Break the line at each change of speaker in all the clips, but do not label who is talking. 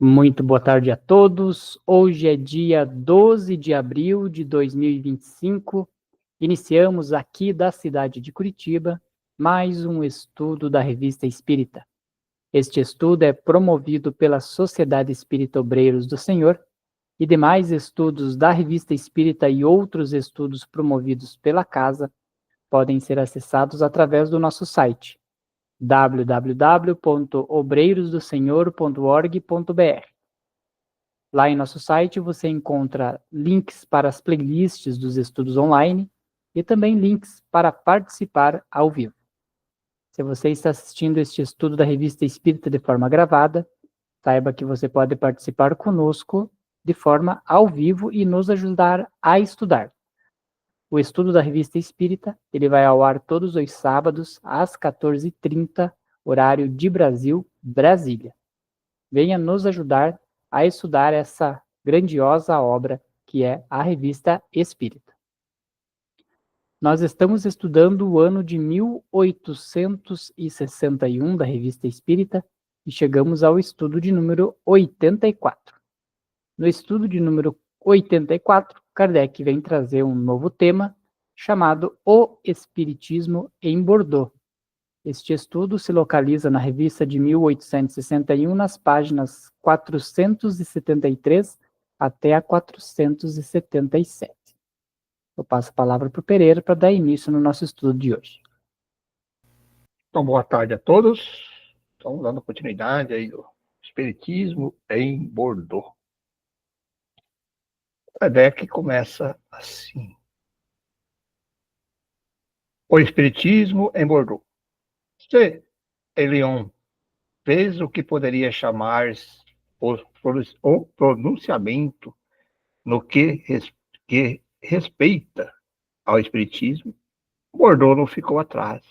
Muito boa tarde a todos. Hoje é dia 12 de abril de 2025. Iniciamos aqui da cidade de Curitiba mais um estudo da Revista Espírita. Este estudo é promovido pela Sociedade Espírita Obreiros do Senhor e demais estudos da Revista Espírita e outros estudos promovidos pela casa podem ser acessados através do nosso site www.obreirosdosenhor.org.br. Lá em nosso site você encontra links para as playlists dos estudos online e também links para participar ao vivo. Se você está assistindo este estudo da Revista Espírita de forma gravada, saiba que você pode participar conosco de forma ao vivo e nos ajudar a estudar. O estudo da Revista Espírita, ele vai ao ar todos os sábados, às 14h30, horário de Brasil, Brasília. Venha nos ajudar a estudar essa grandiosa obra que é a Revista Espírita. Nós estamos estudando o ano de 1861 da Revista Espírita e chegamos ao estudo de número 84. No estudo de número 84, Kardec vem trazer um novo tema chamado O Espiritismo em Bordeaux. Este estudo se localiza na revista de 1861, nas páginas 473 até a 477. Eu passo a palavra para o Pereira para dar início no nosso estudo de hoje.
Então, boa tarde a todos. Estamos dando continuidade aí do Espiritismo em Bordeaux. A ideia que começa assim. O Espiritismo em Bordeaux. Se Elion fez o que poderia chamar o pronunciamento no que respeita ao Espiritismo, Bordeaux não ficou atrás,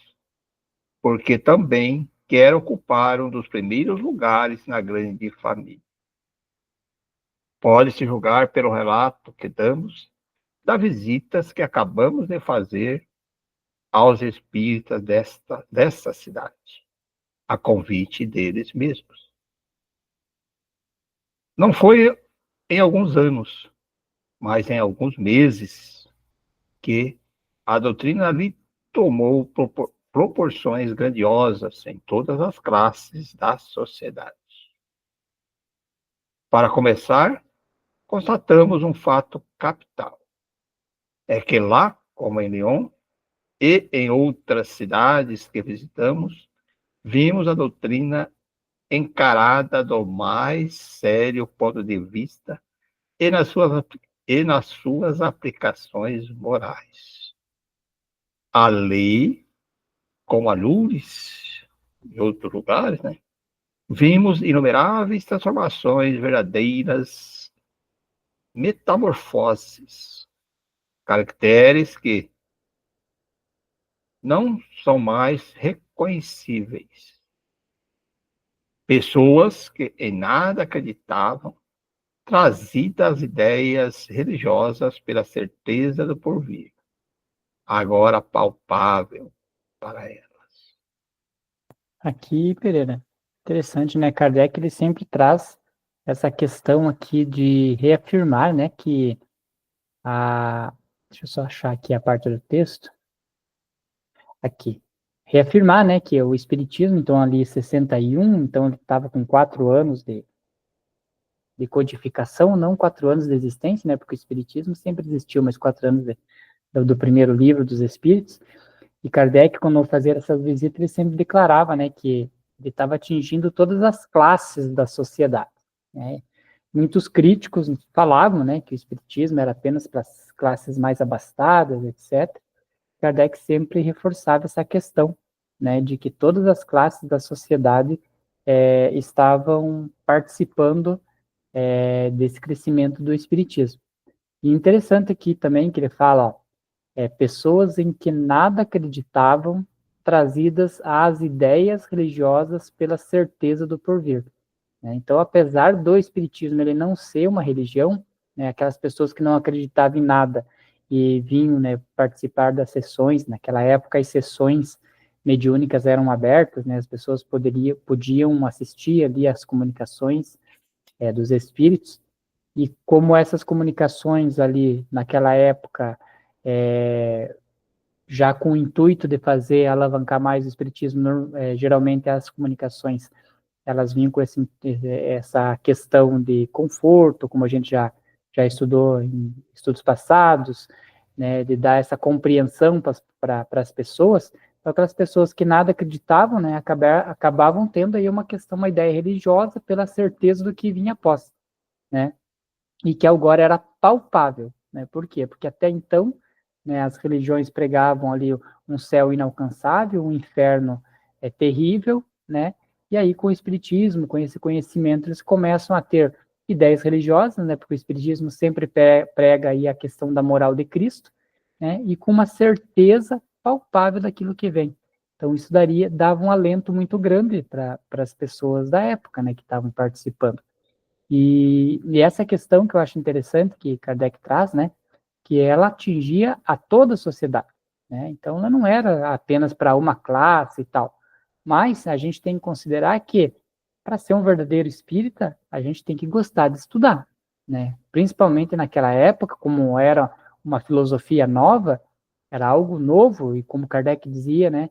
porque também quer ocupar um dos primeiros lugares na grande família. Pode-se julgar pelo relato que damos das visitas que acabamos de fazer aos espíritas desta cidade, a convite deles mesmos. Não foi em alguns anos, mas em alguns meses, que a doutrina ali tomou proporções grandiosas em todas as classes da sociedade. Para começar, constatamos um fato capital. É que lá, como em Lyon, e em outras cidades que visitamos, vimos a doutrina encarada do mais sério ponto de vista e nas suas aplicações morais. A lei, como a Lourdes, em outros lugares, né? Vimos inumeráveis transformações, verdadeiras metamorfoses, caracteres que não são mais reconhecíveis. Pessoas que em nada acreditavam, trazidas ideias religiosas pela certeza do porvir, agora palpável para elas.
Aqui, Pereira, interessante, né? Kardec, ele sempre traz essa questão aqui de reafirmar, né, que deixa eu só achar aqui a parte do texto. Aqui. Reafirmar, né, que o Espiritismo, então, ali 61, então ele estava com 4 anos de codificação, não 4 anos de existência, né, porque o Espiritismo sempre existiu, mas 4 anos do primeiro livro dos Espíritos. E Kardec, quando fazia essas visitas, ele sempre declarava, né, que ele estava atingindo todas as classes da sociedade, né. Muitos críticos falavam, né, que o Espiritismo era apenas para as classes mais abastadas, etc. Kardec sempre reforçava essa questão, né, de que todas as classes da sociedade estavam participando desse crescimento do Espiritismo. E interessante aqui também que ele fala, pessoas em que nada acreditavam, trazidas às ideias religiosas pela certeza do porvir. Né? Então, apesar do Espiritismo ele não ser uma religião, né, aquelas pessoas que não acreditavam em nada e vinham, né, participar das sessões, naquela época as sessões mediúnicas eram abertas, né, as pessoas podiam assistir ali às comunicações dos espíritos, e como essas comunicações ali, naquela época, já com o intuito de fazer alavancar mais o espiritismo, geralmente as comunicações, elas vinham com essa questão de conforto, como a gente já estudou em estudos passados, né, de dar essa compreensão para as pessoas. Então, aquelas pessoas que nada acreditavam, né, acabavam tendo aí uma ideia religiosa pela certeza do que vinha após, né, e que agora era palpável, né, por quê? Porque até então, né, as religiões pregavam ali um céu inalcançável, um inferno terrível, né, e aí com o espiritismo, com esse conhecimento, eles começam a ter ideias religiosas, né, porque o espiritismo sempre prega aí a questão da moral de Cristo, né, e com uma certeza palpável daquilo que vem. Então isso dava um alento muito grande para as pessoas da época, né, que estavam participando. E essa questão que eu acho interessante que Kardec traz, né, que ela atingia a toda a sociedade, né? Então ela não era apenas para uma classe e tal, mas a gente tem que considerar que para ser um verdadeiro espírita, a gente tem que gostar de estudar, né? Principalmente naquela época, como era uma filosofia nova, era algo novo e como Kardec dizia, né,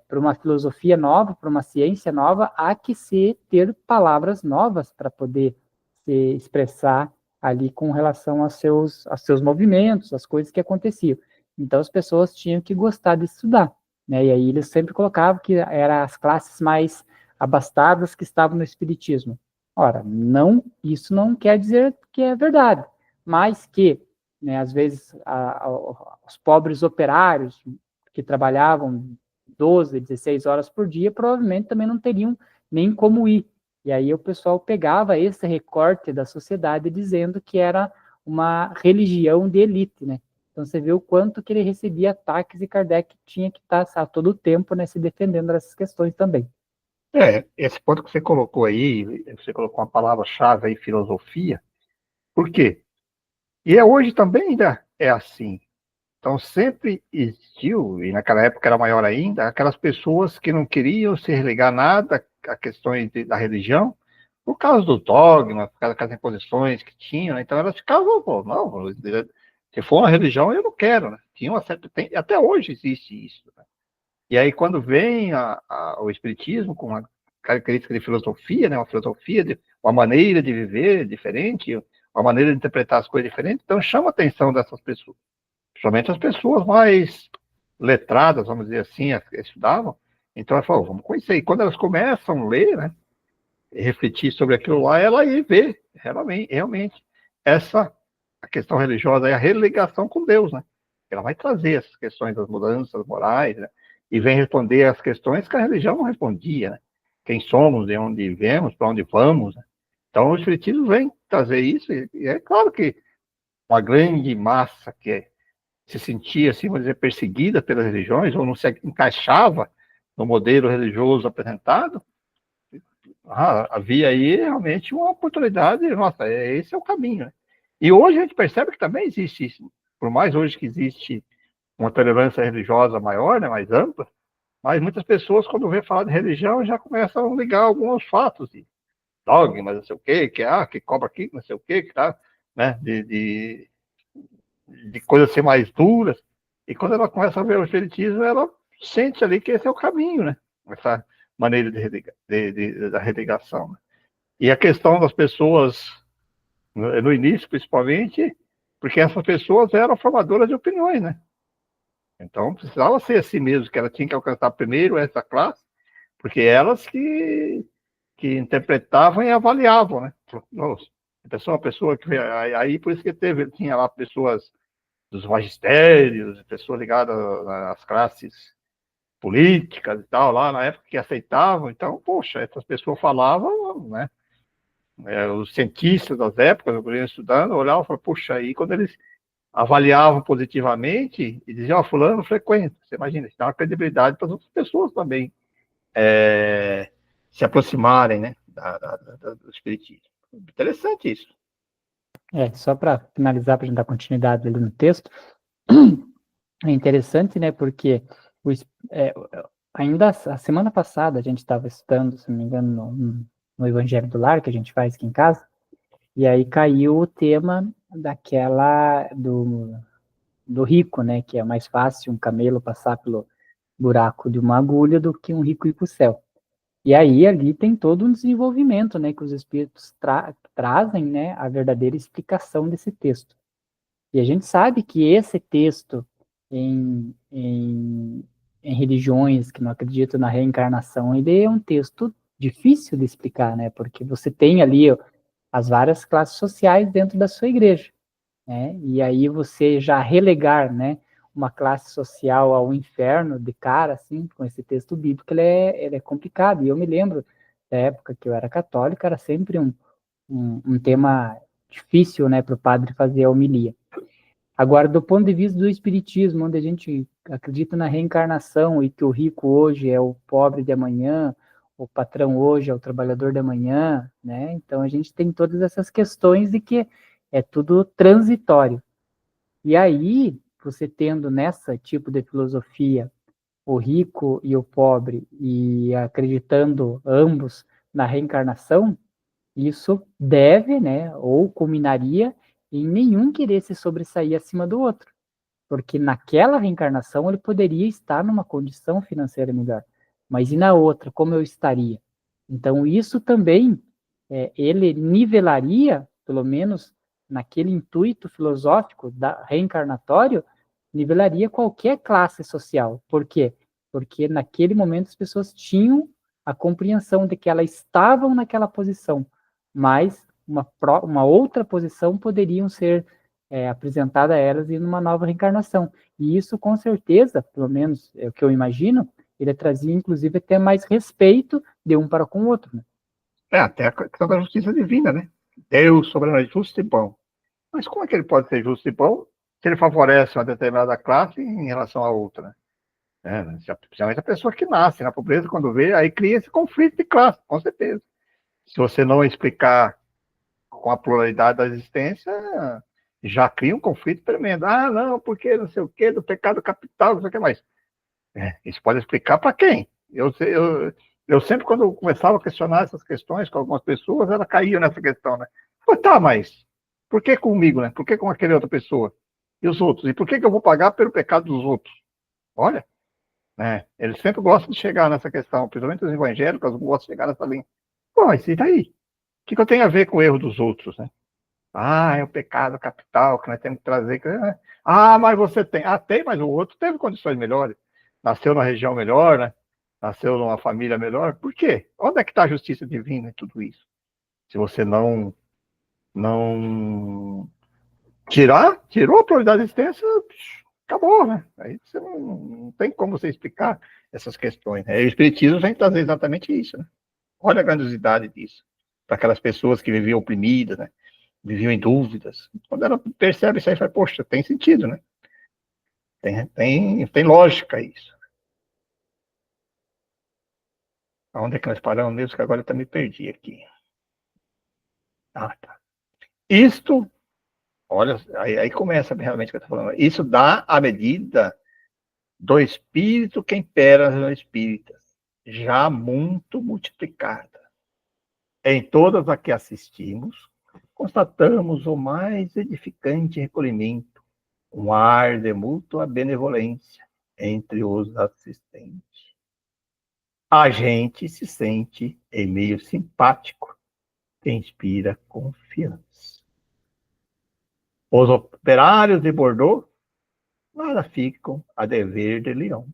para uma filosofia nova, para uma ciência nova, há que se ter palavras novas para poder se expressar ali com relação aos seus movimentos, às coisas que aconteciam. Então as pessoas tinham que gostar de estudar, né? E aí eles sempre colocavam que eram as classes mais abastadas que estavam no espiritismo. Ora, não, isso não quer dizer que é verdade, mas que, né, às vezes os pobres operários que trabalhavam 12, 16 horas por dia, provavelmente também não teriam nem como ir. E aí o pessoal pegava esse recorte da sociedade dizendo que era uma religião de elite, né? Então você vê o quanto que ele recebia ataques e Kardec tinha que estar a todo o tempo, né, se defendendo dessas questões também.
Esse ponto que você colocou aí, você colocou uma palavra-chave aí, filosofia. Por quê? E hoje também ainda é assim. Então, sempre existiu, e naquela época era maior ainda, aquelas pessoas que não queriam se religar nada a questões da religião, por causa do dogma, por causa das imposições que tinham, né? Então elas ficavam, pô, não, se for uma religião, eu não quero, né? Tinha uma certa, até hoje existe isso, né? E aí, quando vem o Espiritismo com uma característica de filosofia, né? Uma filosofia, uma maneira de viver diferente, uma maneira de interpretar as coisas diferentes, então chama a atenção dessas pessoas. Principalmente as pessoas mais letradas, vamos dizer assim, as que estudavam. Então, ela falou, vamos conhecer. E quando elas começam a ler, né? E refletir sobre aquilo lá, ela aí vê realmente essa a questão religiosa é a religação com Deus, né? Ela vai trazer essas questões das mudanças morais, né? E vem responder as questões que a religião não respondia, né? Quem somos, de onde viemos, para onde vamos, né? Então o Espiritismo vem trazer isso, e é claro que uma grande massa que se sentia, assim, vamos dizer, perseguida pelas religiões, ou não se encaixava no modelo religioso apresentado, havia aí realmente uma oportunidade, nossa, esse é o caminho, né? E hoje a gente percebe que também existe isso, por mais hoje que existe uma tolerância religiosa maior, né, mais ampla, mas muitas pessoas, quando vê falar de religião, já começam a ligar alguns fatos de dogmas, não sei o quê, que cobra aqui, não sei o quê, que tá, né, de coisas ser mais duras, e quando ela começa a ver o espiritismo, ela sente ali que esse é o caminho, né, essa maneira da religação, né? E a questão das pessoas, no início, principalmente, porque essas pessoas eram formadoras de opiniões, né? Então, precisava ser assim mesmo, que ela tinha que alcançar primeiro essa classe, porque elas que interpretavam e avaliavam, né? Nossa, uma pessoa que... Aí, por isso que tinha lá pessoas dos magistérios, pessoas ligadas às classes políticas e tal, lá na época que aceitavam. Então, poxa, essas pessoas falavam, né? Os cientistas das épocas, eu venho estudando, olhavam e falavam, puxa, aí quando eles avaliavam positivamente e diziam, fulano frequenta, você imagina, isso dá uma credibilidade para as outras pessoas também se aproximarem, né, do espiritismo. Interessante isso.
Só para finalizar, para a gente dar continuidade ali no texto, é interessante, né, porque ainda a semana passada a gente estava estudando, se não me engano, no Evangelho do Lar, que a gente faz aqui em casa, e aí caiu o tema do rico, né, que é mais fácil um camelo passar pelo buraco de uma agulha do que um rico ir para o céu. E aí ali tem todo um desenvolvimento, né, que os espíritos trazem, né, a verdadeira explicação desse texto. E a gente sabe que esse texto em religiões que não acreditam na reencarnação, ele é um texto difícil de explicar, né, porque você tem ali as várias classes sociais dentro da sua igreja, né, e aí você já relegar, né, uma classe social ao inferno de cara, assim, com esse texto bíblico, ele é complicado. E eu me lembro da época que eu era católico, era sempre um tema difícil, né, para o padre fazer a homilia. Agora, do ponto de vista do espiritismo, onde a gente acredita na reencarnação e que o rico hoje é o pobre de amanhã, o patrão hoje é o trabalhador de amanhã, né? Então a gente tem todas essas questões de que é tudo transitório. E aí, você tendo nessa tipo de filosofia o rico e o pobre e acreditando ambos na reencarnação, isso deve, né, ou culminaria em nenhum querer se sobressair acima do outro, porque naquela reencarnação ele poderia estar numa condição financeira melhor, mas e na outra, como eu estaria? Então isso também ele nivelaria, pelo menos naquele intuito filosófico da reencarnatório, nivelaria qualquer classe social. Por quê? Porque naquele momento as pessoas tinham a compreensão de que elas estavam naquela posição, mas uma outra posição poderiam ser apresentada a elas em uma nova reencarnação. E isso, com certeza, pelo menos é o que eu imagino, ele trazia, inclusive, até mais respeito de um para com o outro. Né?
Até a questão da justiça divina, né? Deus soberano é justo e bom. Mas como é que ele pode ser justo e bom se ele favorece uma determinada classe em relação à outra? Né? Principalmente a pessoa que nasce na pobreza, quando vê, aí cria esse conflito de classe, com certeza. Se você não explicar com a pluralidade da existência, já cria um conflito tremendo. Ah, não, porque não sei o quê, do pecado capital, não sei o que mais. Isso pode explicar para quem? Eu sempre, quando eu começava a questionar essas questões com algumas pessoas, ela caía nessa questão, né? Falei, tá, mas por que comigo, né? Por que com aquela outra pessoa? E os outros? E por que eu vou pagar pelo pecado dos outros? Olha, né? Eles sempre gostam de chegar nessa questão, principalmente os evangélicos gostam de chegar nessa linha. Pô, mas e daí? O que eu tenho a ver com o erro dos outros, né? Ah, é o pecado capital que nós temos que trazer. Ah, mas você tem. Ah, tem, mas o outro teve condições melhores. Nasceu numa região melhor, né? Nasceu numa família melhor. Por quê? Onde é que está a justiça divina em tudo isso? Se você não tirou a prioridade da existência, acabou, né? Aí você não tem como você explicar essas questões. Né? E o Espiritismo vem trazer exatamente isso, né? Olha a grandiosidade disso. Para aquelas pessoas que viviam oprimidas, né? Viviam em dúvidas. Quando ela percebe isso aí, fala, poxa, tem sentido, né? Tem lógica isso. Onde é que nós paramos mesmo? Que agora eu me perdi aqui. Ah, tá. Isto, olha, aí começa realmente o que eu estou falando. Isso dá a medida do espírito que impera nas espíritas, já muito multiplicada. Em todas as que assistimos, constatamos o mais edificante recolhimento, um ar de mútua benevolência entre os assistentes. A gente se sente em meio simpático, que inspira confiança. Os operários de Bordeaux nada ficam a dever de Lyon.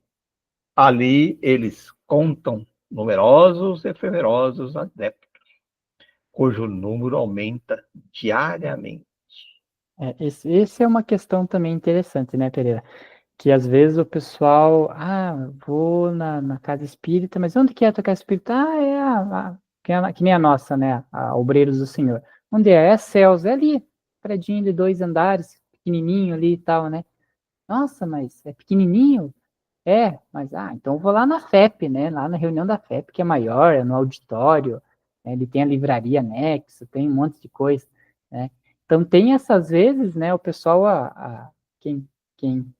Ali eles contam numerosos e efemerosos adeptos, cujo número aumenta diariamente.
Esse é uma questão também interessante, né, Pereira? Que às vezes o pessoal, vou na casa espírita, mas onde que é a tua casa espírita? É que nem a nossa, né? A Obreiros do Senhor. Onde é? É Céus, é ali, predinho de 2 andares, pequenininho ali e tal, né? Nossa, mas é pequenininho? É, mas, então eu vou lá na FEP, né? Lá na reunião da FEP, que é maior, é no auditório, né? Ele tem a livraria anexa, tem um monte de coisa, né? Então tem essas vezes, né, o pessoal, quem, quem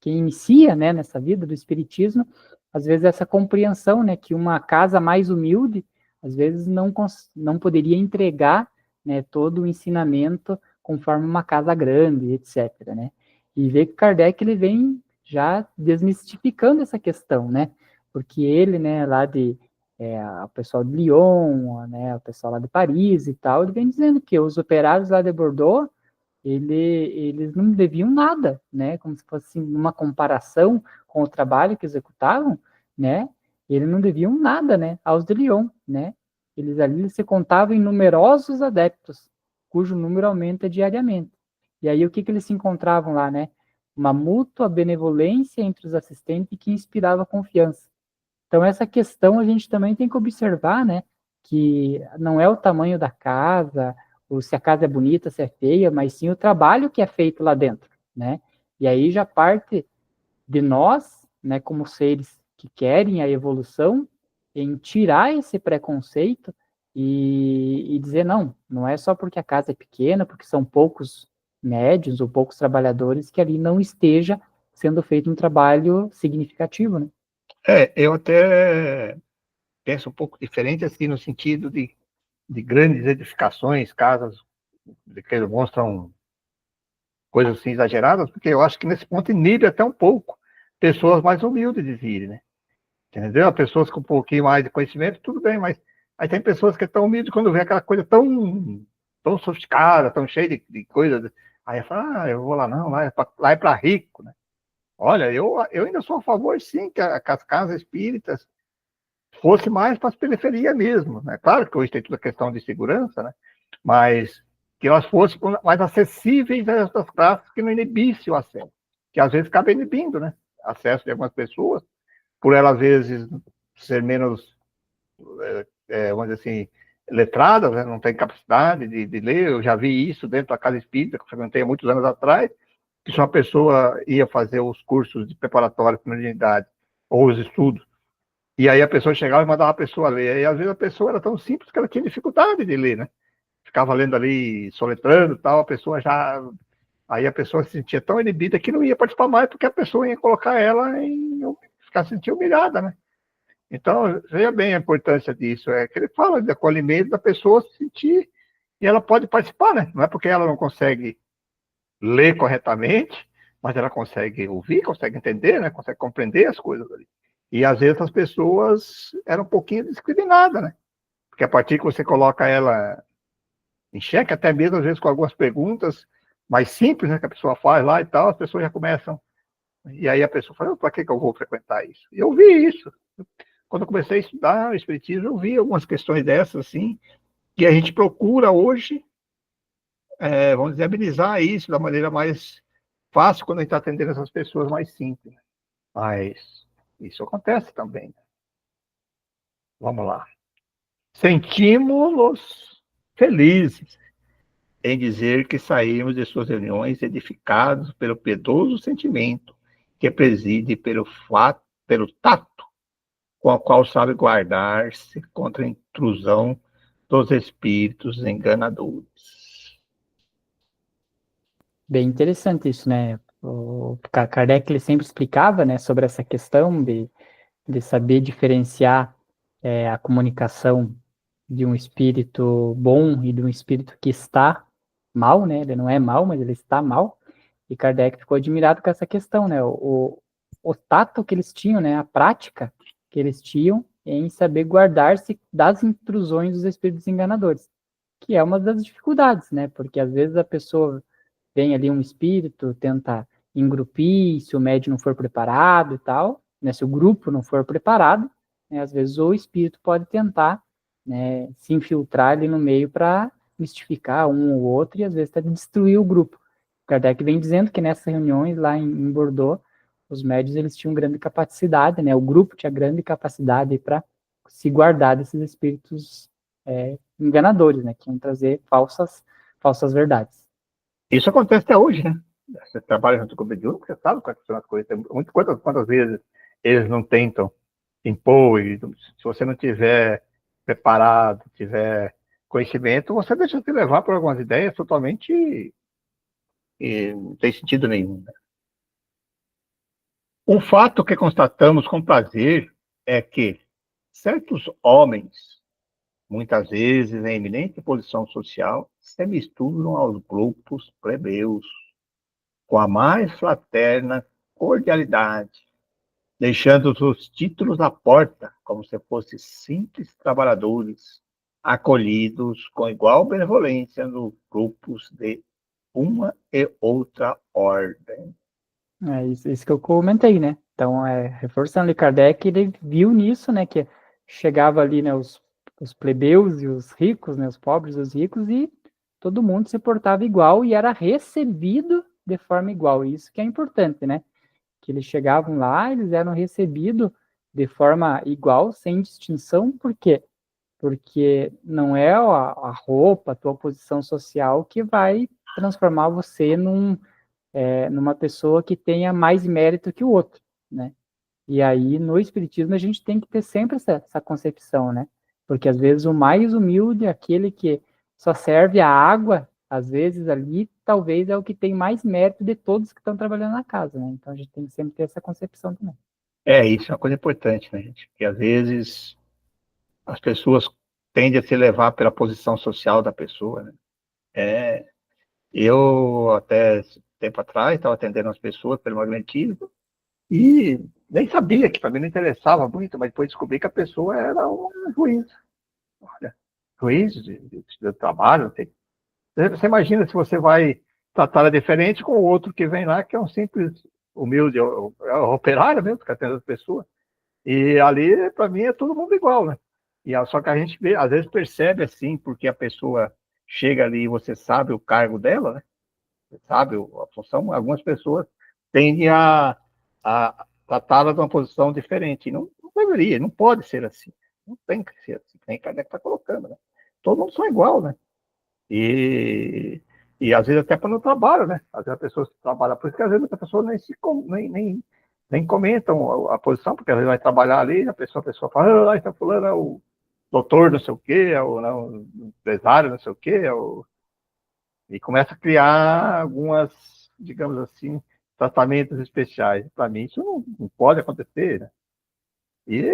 quem inicia, né, nessa vida do espiritismo, às vezes essa compreensão, né, que uma casa mais humilde, às vezes não poderia entregar, né, todo o ensinamento conforme uma casa grande, etc., né? E ver que Kardec ele vem já desmistificando essa questão, né? Porque ele, né, lá de o pessoal de Lyon, né, o pessoal lá de Paris e tal, ele vem dizendo que os operários lá de Bordeaux, eles não deviam nada, né? Como se fosse uma comparação com o trabalho que executavam, né? Eles não deviam nada, né? Aos de Lyon, né? Eles se contavam em numerosos adeptos, cujo número aumenta diariamente. E aí o que eles se encontravam lá, né? Uma mútua benevolência entre os assistentes que inspirava confiança. Então, essa questão a gente também tem que observar, né? Que não é o tamanho da casa, ou se a casa é bonita, se é feia, mas sim o trabalho que é feito lá dentro, né? E aí já parte de nós, né, como seres que querem a evolução, em tirar esse preconceito e dizer, não é só porque a casa é pequena, porque são poucos médios ou poucos trabalhadores que ali não esteja sendo feito um trabalho significativo, né?
Eu até penso um pouco diferente, assim, no sentido de grandes edificações, casas que demonstram coisas assim exageradas, porque eu acho que nesse ponto inibe até um pouco pessoas mais humildes de vir, né? Entendeu? Pessoas com um pouquinho mais de conhecimento, tudo bem, mas aí tem pessoas que estão humildes quando vê aquela coisa tão sofisticada, tão cheia de coisas. Aí fala, eu vou lá não, lá é para rico, né? Olha, eu ainda sou a favor, sim, que as casas espíritas fosse mais para as periferias mesmo, né? Claro que hoje tem toda a questão de segurança, né? Mas que elas fossem mais acessíveis a essas classes que não inibissem o acesso, que às vezes acaba inibindo, né? Acesso de algumas pessoas, por elas às vezes ser menos, vamos dizer assim, letradas, né? Não tem capacidade de ler. Eu já vi isso dentro da casa espírita, que eu frequentei há muitos anos atrás, que se uma pessoa ia fazer os cursos de preparatório para a unidade, ou os estudos, e aí a pessoa chegava e mandava a pessoa ler. E às vezes a pessoa era tão simples que ela tinha dificuldade de ler, né? Ficava lendo ali, soletrando e tal, a pessoa já. Aí a pessoa se sentia tão inibida que não ia participar mais, porque a pessoa ia colocar ela em ficar sentindo humilhada, né? Então, veja bem a importância disso. É que ele fala de acolhimento da pessoa se sentir e ela pode participar, né? Não é porque ela não consegue ler corretamente, mas ela consegue ouvir, consegue entender, né? Consegue compreender as coisas ali. E às vezes as pessoas eram um pouquinho discriminadas, né? Porque a partir que você coloca ela em xeque, até mesmo às vezes com algumas perguntas mais simples, né, que a pessoa faz lá e tal, as pessoas já começam. E aí a pessoa fala, para que eu vou frequentar isso? E eu vi isso. Quando eu comecei a estudar o Espiritismo, eu vi algumas questões dessas, assim, que a gente procura hoje, vamos dizer, amenizar isso da maneira mais fácil quando a gente está atendendo essas pessoas mais simples. Mas isso acontece também. Vamos lá. Sentimos-nos felizes em dizer que saímos de suas reuniões edificados pelo piedoso sentimento que preside pelo tato com o qual sabe guardar-se contra a intrusão dos espíritos enganadores.
Bem interessante isso, né? O Kardec ele sempre explicava, né, sobre essa questão de saber diferenciar a comunicação de um espírito bom e de um espírito que está mal, né? Ele não é mal, mas ele está mal. E Kardec ficou admirado com essa questão, né? O tato que eles tinham, né? A prática que eles tinham em saber guardar-se das intrusões dos espíritos enganadores, que é uma das dificuldades, né? Porque às vezes a pessoa vem ali um espírito, tenta engrupir, se o médium não for preparado e tal, né? Se o grupo não for preparado, né? Às vezes o espírito pode tentar, né, se infiltrar ali no meio para mistificar um ou outro e às vezes até destruir o grupo. Kardec vem dizendo que nessas reuniões lá em Bordeaux, os médios eles tinham grande capacidade, né? O grupo tinha grande capacidade para se guardar desses espíritos enganadores, né? Que iam trazer falsas verdades.
Isso acontece até hoje, né? Você trabalha junto com o mediúnico, você sabe quais são as coisas. Quantas vezes eles não tentam impor, e se você não tiver preparado, tiver conhecimento, você deixa se levar por algumas ideias totalmente e não tem sentido nenhum. Né? Um fato que constatamos com prazer é que certos homens muitas vezes em eminente posição social, se misturam aos grupos plebeus, com a mais fraterna cordialidade, deixando os títulos à porta, como se fossem simples trabalhadores, acolhidos com igual benevolência nos grupos de uma e outra ordem.
É isso que eu comentei, né? Então, reforçando ali, Kardec, ele viu nisso, né, que chegava ali, né, os plebeus e os ricos, né, os pobres e os ricos, e todo mundo se portava igual e era recebido de forma igual. Isso que é importante, né? Que eles chegavam lá, eles eram recebidos de forma igual, sem distinção, por quê? Porque não é a roupa, a tua posição social que vai transformar você numa pessoa que tenha mais mérito que o outro, né? E aí, no Espiritismo, a gente tem que ter sempre essa concepção, né? Porque, às vezes, o mais humilde, aquele que só serve a água, às vezes, ali, talvez é o que tem mais mérito de todos que estão trabalhando na casa, né? Então, a gente tem que sempre ter essa concepção também.
Isso é uma coisa importante, né, gente? Porque às vezes as pessoas tendem a se levar pela posição social da pessoa, né? Eu, até tempo atrás, estava atendendo as pessoas pelo magnetismo e nem sabia, que para mim não interessava muito, mas depois descobri que a pessoa era uma juiz. Olha, juiz de trabalho, não sei. Você imagina se você vai tratar ela diferente com o outro que vem lá, que é um simples, humilde, operário mesmo, que atende as pessoas. E ali, para mim, é todo mundo igual, né? Só que a gente vê, às vezes percebe assim, porque a pessoa chega ali e você sabe o cargo dela, né? Você sabe a função. Algumas pessoas tendem a tratá-la de uma posição diferente. Não deveria, não pode ser assim. Não tem que ser assim. Nem Kardec está colocando, né? Todo mundo são igual, né? E, e às vezes até para no trabalho, né? Às vezes a pessoa trabalha, por isso que às vezes a pessoa nem comentam a posição, porque às vezes vai trabalhar ali, a pessoa fala, ah, está fulano é o doutor não sei o quê, não, o empresário não sei o quê, e começa a criar algumas, digamos assim, tratamentos especiais. Para mim isso não pode acontecer, né?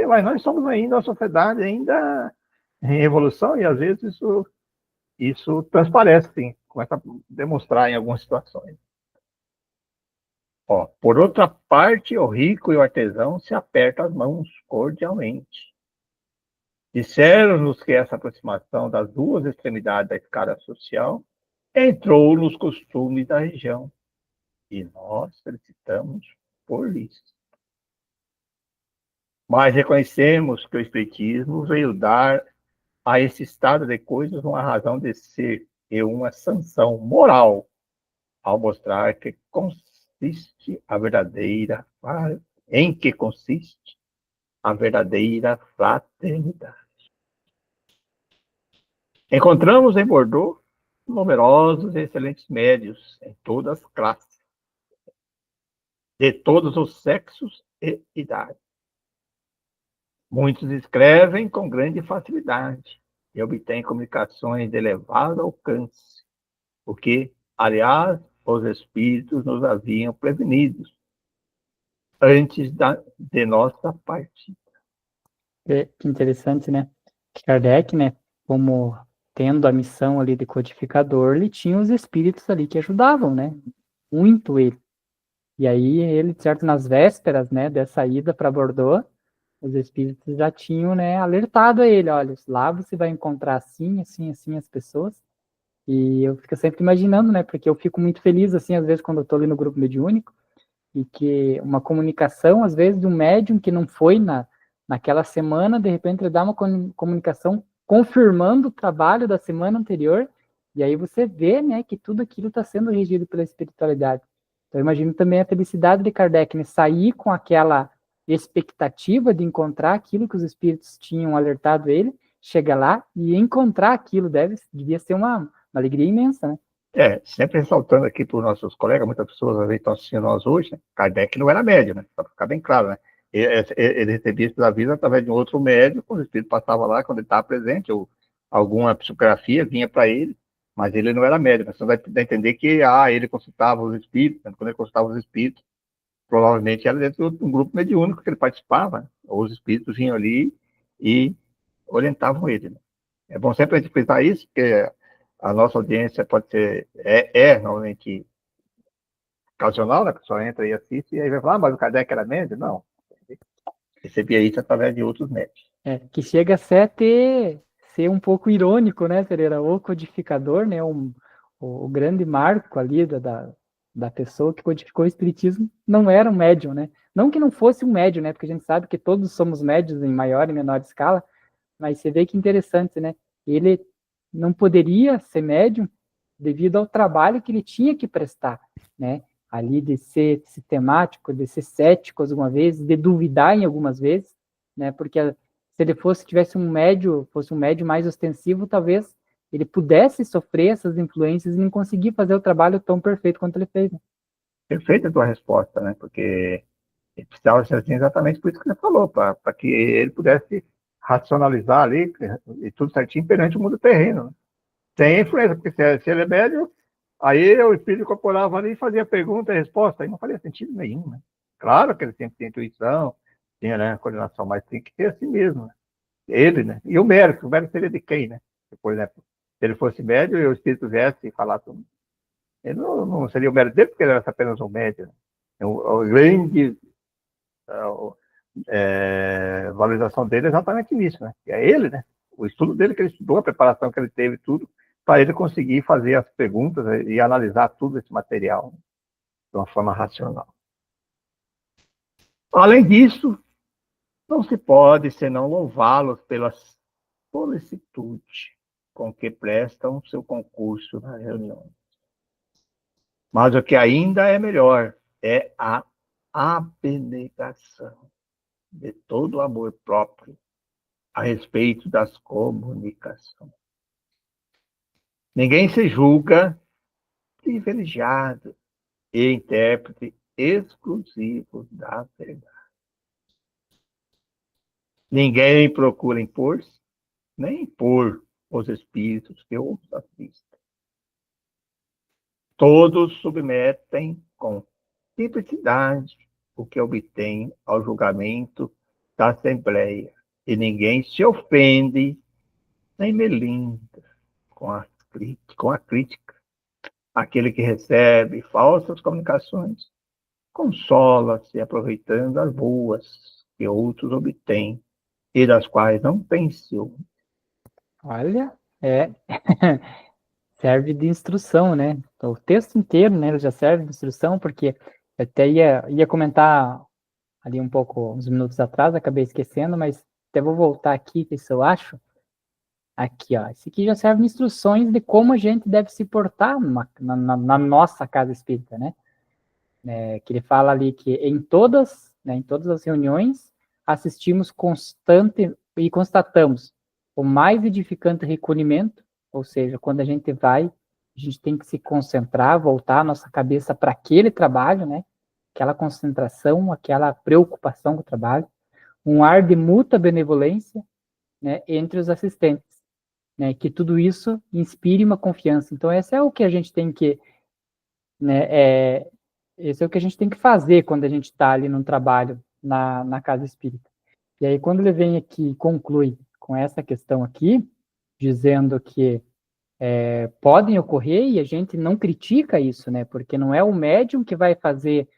Mas nós somos ainda uma sociedade ainda em evolução e às vezes isso transparece, sim, começa a demonstrar em algumas situações. Ó, por outra parte, o rico e o artesão se apertam as mãos cordialmente. Disseram-nos que essa aproximação das duas extremidades da escala social entrou nos costumes da região, e nós felicitamos por isso. Mas reconhecemos que o Espiritismo veio dar a esse estado de coisas uma razão de ser e uma sanção moral, ao mostrar que consiste a verdadeira, em que consiste a verdadeira fraternidade. Encontramos em Bordeaux numerosos e excelentes médios em todas as classes, de todos os sexos e idades. Muitos escrevem com grande facilidade e obtêm comunicações de elevado alcance, o que, aliás, os espíritos nos haviam prevenidos antes de nossa partida.
Que interessante, né? Que Kardec, né, como tendo a missão ali de codificador, ele tinha os espíritos ali que ajudavam, né? Muito ele. E aí ele, certo, nas vésperas, né, dessa ida para Bordeaux, os espíritos já tinham, né, alertado a ele, olha, lá você vai encontrar assim, assim, assim as pessoas. E eu fico sempre imaginando, né, porque eu fico muito feliz, assim, às vezes quando eu estou ali no grupo mediúnico, e que uma comunicação, às vezes, de um médium que não foi naquela semana, de repente ele dá uma comunicação confirmando o trabalho da semana anterior, e aí você vê, né, que tudo aquilo está sendo regido pela espiritualidade. Então, eu imagino também a felicidade de Kardec, né, sair com aquela expectativa de encontrar aquilo que os espíritos tinham alertado ele, chegar lá e encontrar aquilo devia ser uma alegria imensa, né?
Sempre ressaltando aqui para os nossos colegas, muitas pessoas às vezes estão assistindo nós hoje, né? Kardec não era médio, né? Para ficar bem claro, né? Ele recebia esses avisos através de um outro médico, quando o espírito passava lá, quando ele estava presente, ou alguma psicografia vinha para ele, mas ele não era médio, né? Você vai entender que ele consultava os espíritos, né? Quando ele consultava os espíritos, provavelmente era dentro de um grupo mediúnico que ele participava, né? Ou os espíritos vinham ali e orientavam ele, né? É bom sempre a gente frisar isso, porque a nossa audiência pode ser, normalmente ocasional, né? A pessoa entra e assiste, e aí vai falar, mas o Kardec era médio? Não. Recebia isso através de outros médios.
Que chega até ser um pouco irônico, né, Pereira? O codificador, né, o grande marco ali da pessoa que codificou o Espiritismo não era um médium, né? Não que não fosse um médium, né? Porque a gente sabe que todos somos médios em maior e menor escala, mas você vê que interessante, né? Ele não poderia ser médium devido ao trabalho que ele tinha que prestar, né? Ali de ser sistemático, de ser cético algumas vezes, de duvidar em algumas vezes, né? Porque se ele tivesse fosse um médio mais ostensivo, talvez ele pudesse sofrer essas influências e não conseguir fazer o trabalho tão perfeito quanto ele fez. Né?
Perfeita a tua resposta, né? Porque ele precisava ser assim exatamente por isso que você falou, para que ele pudesse racionalizar ali e tudo certinho perante o mundo terreno. Né? Sem influência, porque se ele é médio, aí o espírito incorporava ali e fazia pergunta e resposta, aí não faria sentido nenhum. Né? Claro que ele sempre tem intuição, tinha, né, coordenação, mas tem que ser assim mesmo. Né? Ele, né? E o mérito seria de quem, né? Por exemplo, se ele fosse médio e o espírito viesse e falasse, ele não seria o mérito dele, porque ele era apenas um médio. Né? O grande valorização dele é exatamente nisso, né? É ele, né? O estudo dele que ele estudou, a preparação que ele teve, tudo, para ele conseguir fazer as perguntas e analisar tudo esse material, né? De uma forma racional. Além disso, não se pode senão louvá-los pela solicitude com que prestam seu concurso na reunião. Mas o que ainda é melhor é a abnegação de todo o amor próprio a respeito das comunicações. Ninguém se julga privilegiado e intérprete exclusivo da verdade. Ninguém procura impor-se, nem impor os espíritos que os assistem. Todos submetem com simplicidade o que obtêm ao julgamento da Assembleia, e ninguém se ofende nem melindra com a crítica. Aquele que recebe falsas comunicações consola-se aproveitando as boas que outros obtêm e das quais não tem ciúme.
Olha, serve de instrução, né? O texto inteiro, né, ele já serve de instrução, porque eu até ia comentar ali um pouco, uns minutos atrás, acabei esquecendo, mas até vou voltar aqui, ver se eu acho. Aqui, ó, esse aqui já serve de instruções de como a gente deve se portar na nossa casa espírita, né? Que ele fala ali que em todas as reuniões, assistimos constante e constatamos o mais edificante recolhimento, ou seja, quando a gente vai, a gente tem que se concentrar, voltar a nossa cabeça para aquele trabalho, né? Aquela concentração, aquela preocupação com o trabalho, um ar de mútua benevolência, né, entre os assistentes, né? Que tudo isso inspire uma confiança. Então, esse é o que a gente tem que, né, esse é o que a gente tem que fazer quando a gente está ali no trabalho na casa espírita. E aí, quando ele vem aqui e conclui com essa questão aqui, dizendo que podem ocorrer e a gente não critica isso, né? Porque não é o médium que vai fazer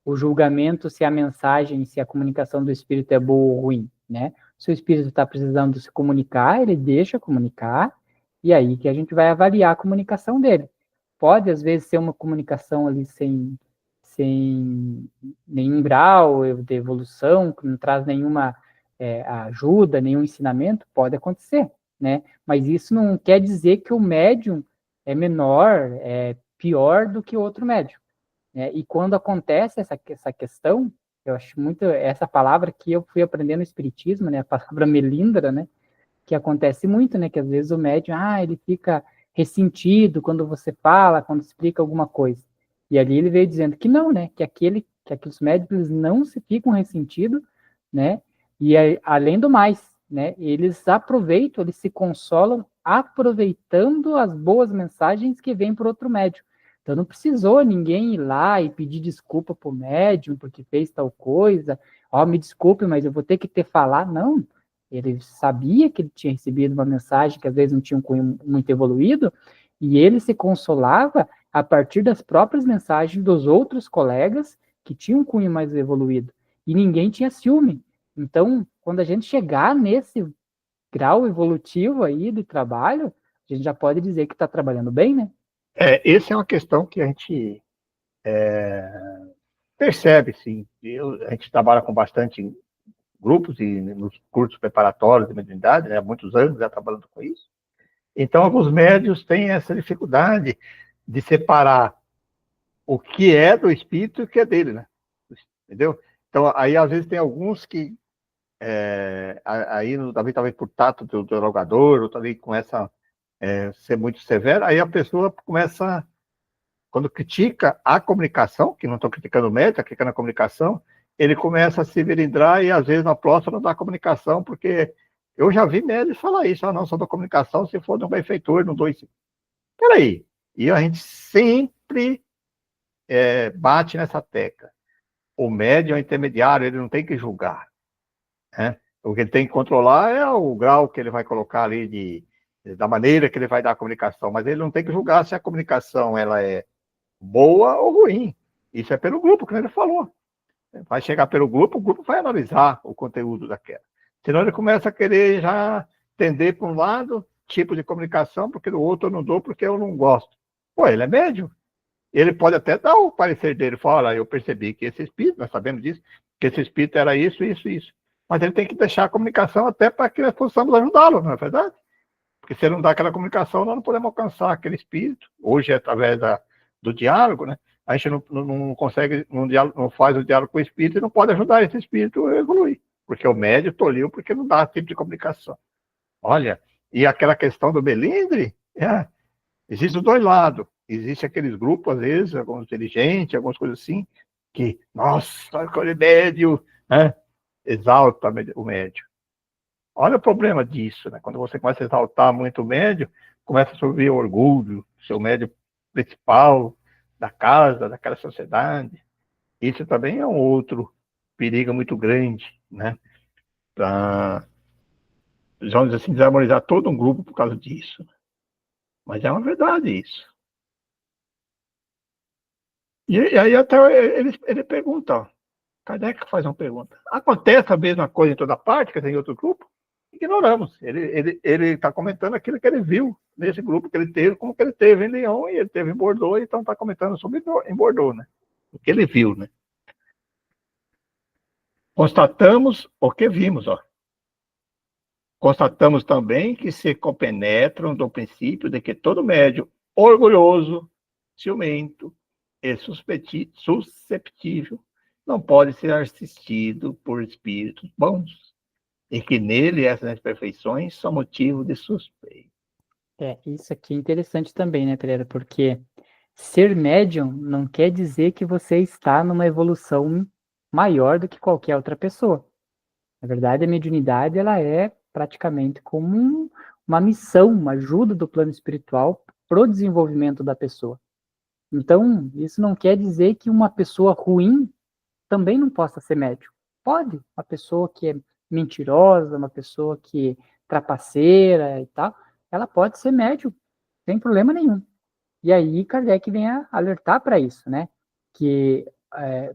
o julgamento se a mensagem, se a comunicação do espírito é boa ou ruim, né? Se o espírito está precisando se comunicar, ele deixa comunicar, e aí que a gente vai avaliar a comunicação dele. Pode, às vezes, ser uma comunicação ali sem nenhum grau de evolução, que não traz nenhuma ajuda, nenhum ensinamento, pode acontecer, né? Mas isso não quer dizer que o médium é menor, é pior do que o outro médium. Né? E quando acontece essa questão, eu acho muito essa palavra que eu fui aprendendo no Espiritismo, né? A palavra melindra, né? Que acontece muito, né? Que às vezes o médium, ele fica ressentido quando você fala, quando explica alguma coisa. E ali ele veio dizendo que não, né? Que aqueles médicos não se ficam ressentidos, né? E além do mais, né? Eles aproveitam, eles se consolam aproveitando as boas mensagens que vêm por outro médium. Então não precisou ninguém ir lá e pedir desculpa pro médium porque fez tal coisa. Me desculpe, mas eu vou ter que falar. Não, Ele sabia que ele tinha recebido uma mensagem que às vezes não tinha um cunho muito evoluído, e ele se consolava a partir das próprias mensagens dos outros colegas que tinham um cunho mais evoluído. E ninguém tinha ciúme. Então, quando a gente chegar nesse grau evolutivo aí de trabalho, a gente já pode dizer que está trabalhando bem, né?
Essa é uma questão que a gente percebe, sim. A gente trabalha com bastante grupos e nos cursos preparatórios de mediunidade, né, há muitos anos já trabalhando com isso. Então, alguns médios têm essa dificuldade de separar o que é do espírito e o que é dele, né? Entendeu? Então, aí às vezes tem alguns que aí talvez por tato do dialogador, ou talvez com essa ser muito severo, aí a pessoa começa, quando critica a comunicação, que não estou criticando o médico, está criticando a comunicação, ele começa a se virindrar e às vezes na próxima não dá comunicação, porque eu já vi médicos falar isso, não, só dou comunicação se for de um benfeitor, não dou isso. Peraí, e a gente sempre bate nessa tecla. O médium é o intermediário, ele não tem que julgar, né? O que ele tem que controlar é o grau que ele vai colocar ali da maneira que ele vai dar a comunicação, mas ele não tem que julgar se a comunicação ela é boa ou ruim. Isso é pelo grupo, que ele falou. Vai chegar pelo grupo, o grupo vai analisar o conteúdo daquela. Senão ele começa a querer já tender para um lado, tipo de comunicação, porque do outro eu não dou porque eu não gosto. Pô, ele é médium. Ele pode até dar o parecer dele, falar, olha, eu percebi que esse espírito, nós sabemos disso, que esse espírito era isso, isso, isso. Mas ele tem que deixar a comunicação até para que nós possamos ajudá-lo, não é verdade? Porque se ele não dá aquela comunicação, nós não podemos alcançar aquele espírito. Hoje, através do diálogo, né? A gente não consegue, não faz o diálogo com o espírito e não pode ajudar esse espírito a evoluir. Porque o médium tolhiu porque não dá tipo de comunicação. Olha, e aquela questão do melindre, existe os dois lados. Existe aqueles grupos, às vezes, alguns inteligentes, algumas coisas assim, que, nossa, aquele médium, né? Exalta o médium. Olha o problema disso, né? Quando você começa a exaltar muito o médium, começa a subir o orgulho, seu médium principal da casa, daquela sociedade. Isso também é um outro perigo muito grande, né? Para, vamos assim, desarmonizar todo um grupo por causa disso. Mas é uma verdade isso. E aí até ele pergunta, ó, Kardec faz uma pergunta. Acontece a mesma coisa em toda parte, quer dizer, em outro grupo? Ignoramos. Ele está comentando aquilo que ele viu nesse grupo que ele teve, como que ele teve em Lyon e ele teve em Bordeaux, então está comentando sobre em Bordeaux, né? O que ele viu, né? Constatamos o que vimos, ó. Constatamos também que se compenetram do princípio de que todo médium orgulhoso, ciumento e susceptível não pode ser assistido por espíritos bons, e que nele essas imperfeições são motivo de suspeita.
Isso aqui é interessante também, né, Pereira? Porque ser médium não quer dizer que você está numa evolução maior do que qualquer outra pessoa. Na verdade, a mediunidade ela é praticamente como uma missão, uma ajuda do plano espiritual para o desenvolvimento da pessoa. Então, isso não quer dizer que uma pessoa ruim também não possa ser médium. Pode, uma pessoa que é mentirosa, uma pessoa que é trapaceira e tal, ela pode ser médium, sem problema nenhum. E aí Kardec vem a alertar para isso, né? Que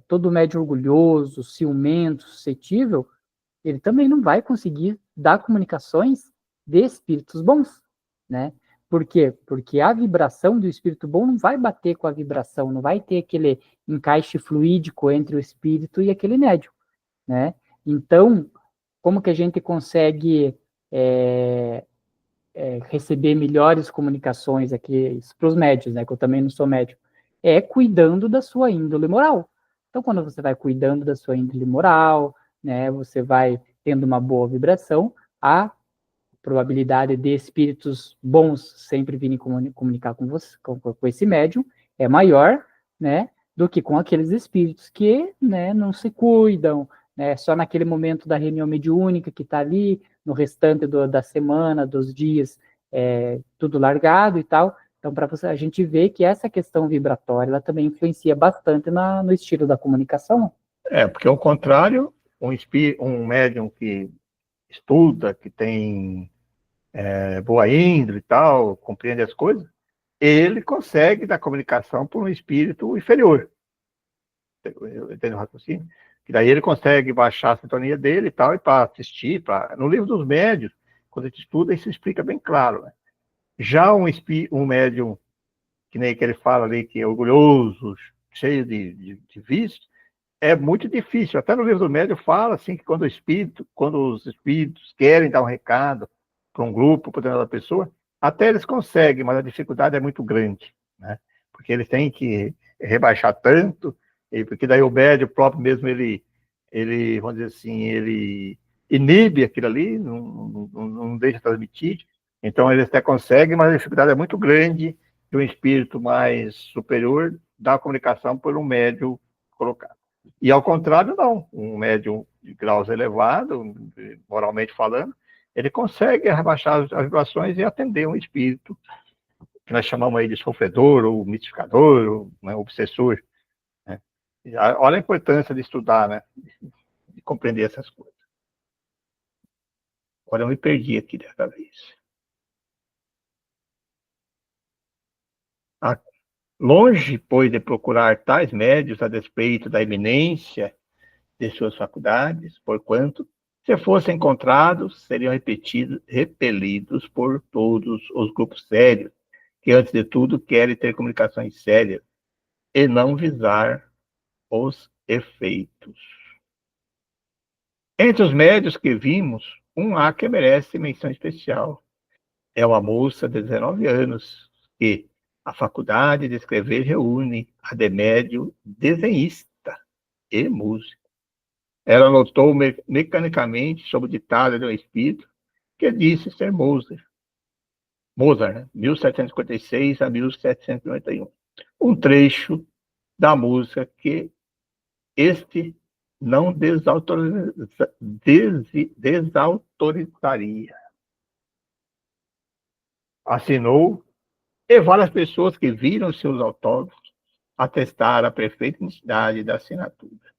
todo médium orgulhoso, ciumento, suscetível, ele também não vai conseguir dar comunicações de espíritos bons, né? Por quê? Porque a vibração do espírito bom não vai bater com a vibração, não vai ter aquele encaixe fluídico entre o espírito e aquele médium, né? Então, como que a gente consegue receber melhores comunicações aqui para os médios, né? Que eu também não sou médium, é cuidando da sua índole moral. Então, quando você vai cuidando da sua índole moral, né? Você vai tendo uma boa vibração, a probabilidade de espíritos bons sempre virem comunicar com você, com esse médium, é maior, né? Do que com aqueles espíritos que, né? Não se cuidam, né? Só naquele momento da reunião mediúnica que está ali, no restante da semana, dos dias, tudo largado e tal. Então, para a gente ver que essa questão vibratória, ela também influencia bastante no estilo da comunicação.
Porque ao contrário, um médium que estuda, que tem boa índole e tal, compreende as coisas, ele consegue dar comunicação por um espírito inferior. Entende o raciocínio? Que daí ele consegue baixar a sintonia dele e tal, e para assistir. No livro dos médios, quando a gente estuda, isso explica bem claro. Né? Já um médium, que nem que ele fala ali, que é orgulhoso, cheio de vícios, é muito difícil. Até no livro do médium fala assim, que quando os espíritos querem dar um recado para um grupo, para determinada pessoa, até eles conseguem, mas a dificuldade é muito grande, né? Porque eles têm que rebaixar tanto, porque daí o médium próprio mesmo, vamos dizer assim, ele inibe aquilo ali, não deixa transmitir. Então eles até conseguem, mas a dificuldade é muito grande de um espírito mais superior dar a comunicação por um médium colocado. E ao contrário, não. Um médium de graus elevados, moralmente falando, ele consegue rebaixar as vibrações e atender um espírito, que nós chamamos aí de sofredor, ou mistificador, ou né, obsessor. Né? Olha a importância de estudar, né? De compreender essas coisas. Agora eu me perdi aqui dessa vez. Longe, pois, de procurar tais médios a despeito da eminência de suas faculdades, porquanto, se fossem encontrados, seriam repelidos por todos os grupos sérios, que, antes de tudo, querem ter comunicações sérias e não visar os efeitos. Entre os médios que vimos, um há que merece menção especial. É uma moça de 19 anos que a faculdade de escrever reúne a de médio desenhista e músico. Ela notou mecanicamente sob o ditado de um espírito que disse ser Mozart, né? 1756 a 1791. Um trecho da música que este não desautorizaria. Assinou, e várias pessoas que viram seus autógrafos atestaram a perfeita identidade da assinatura.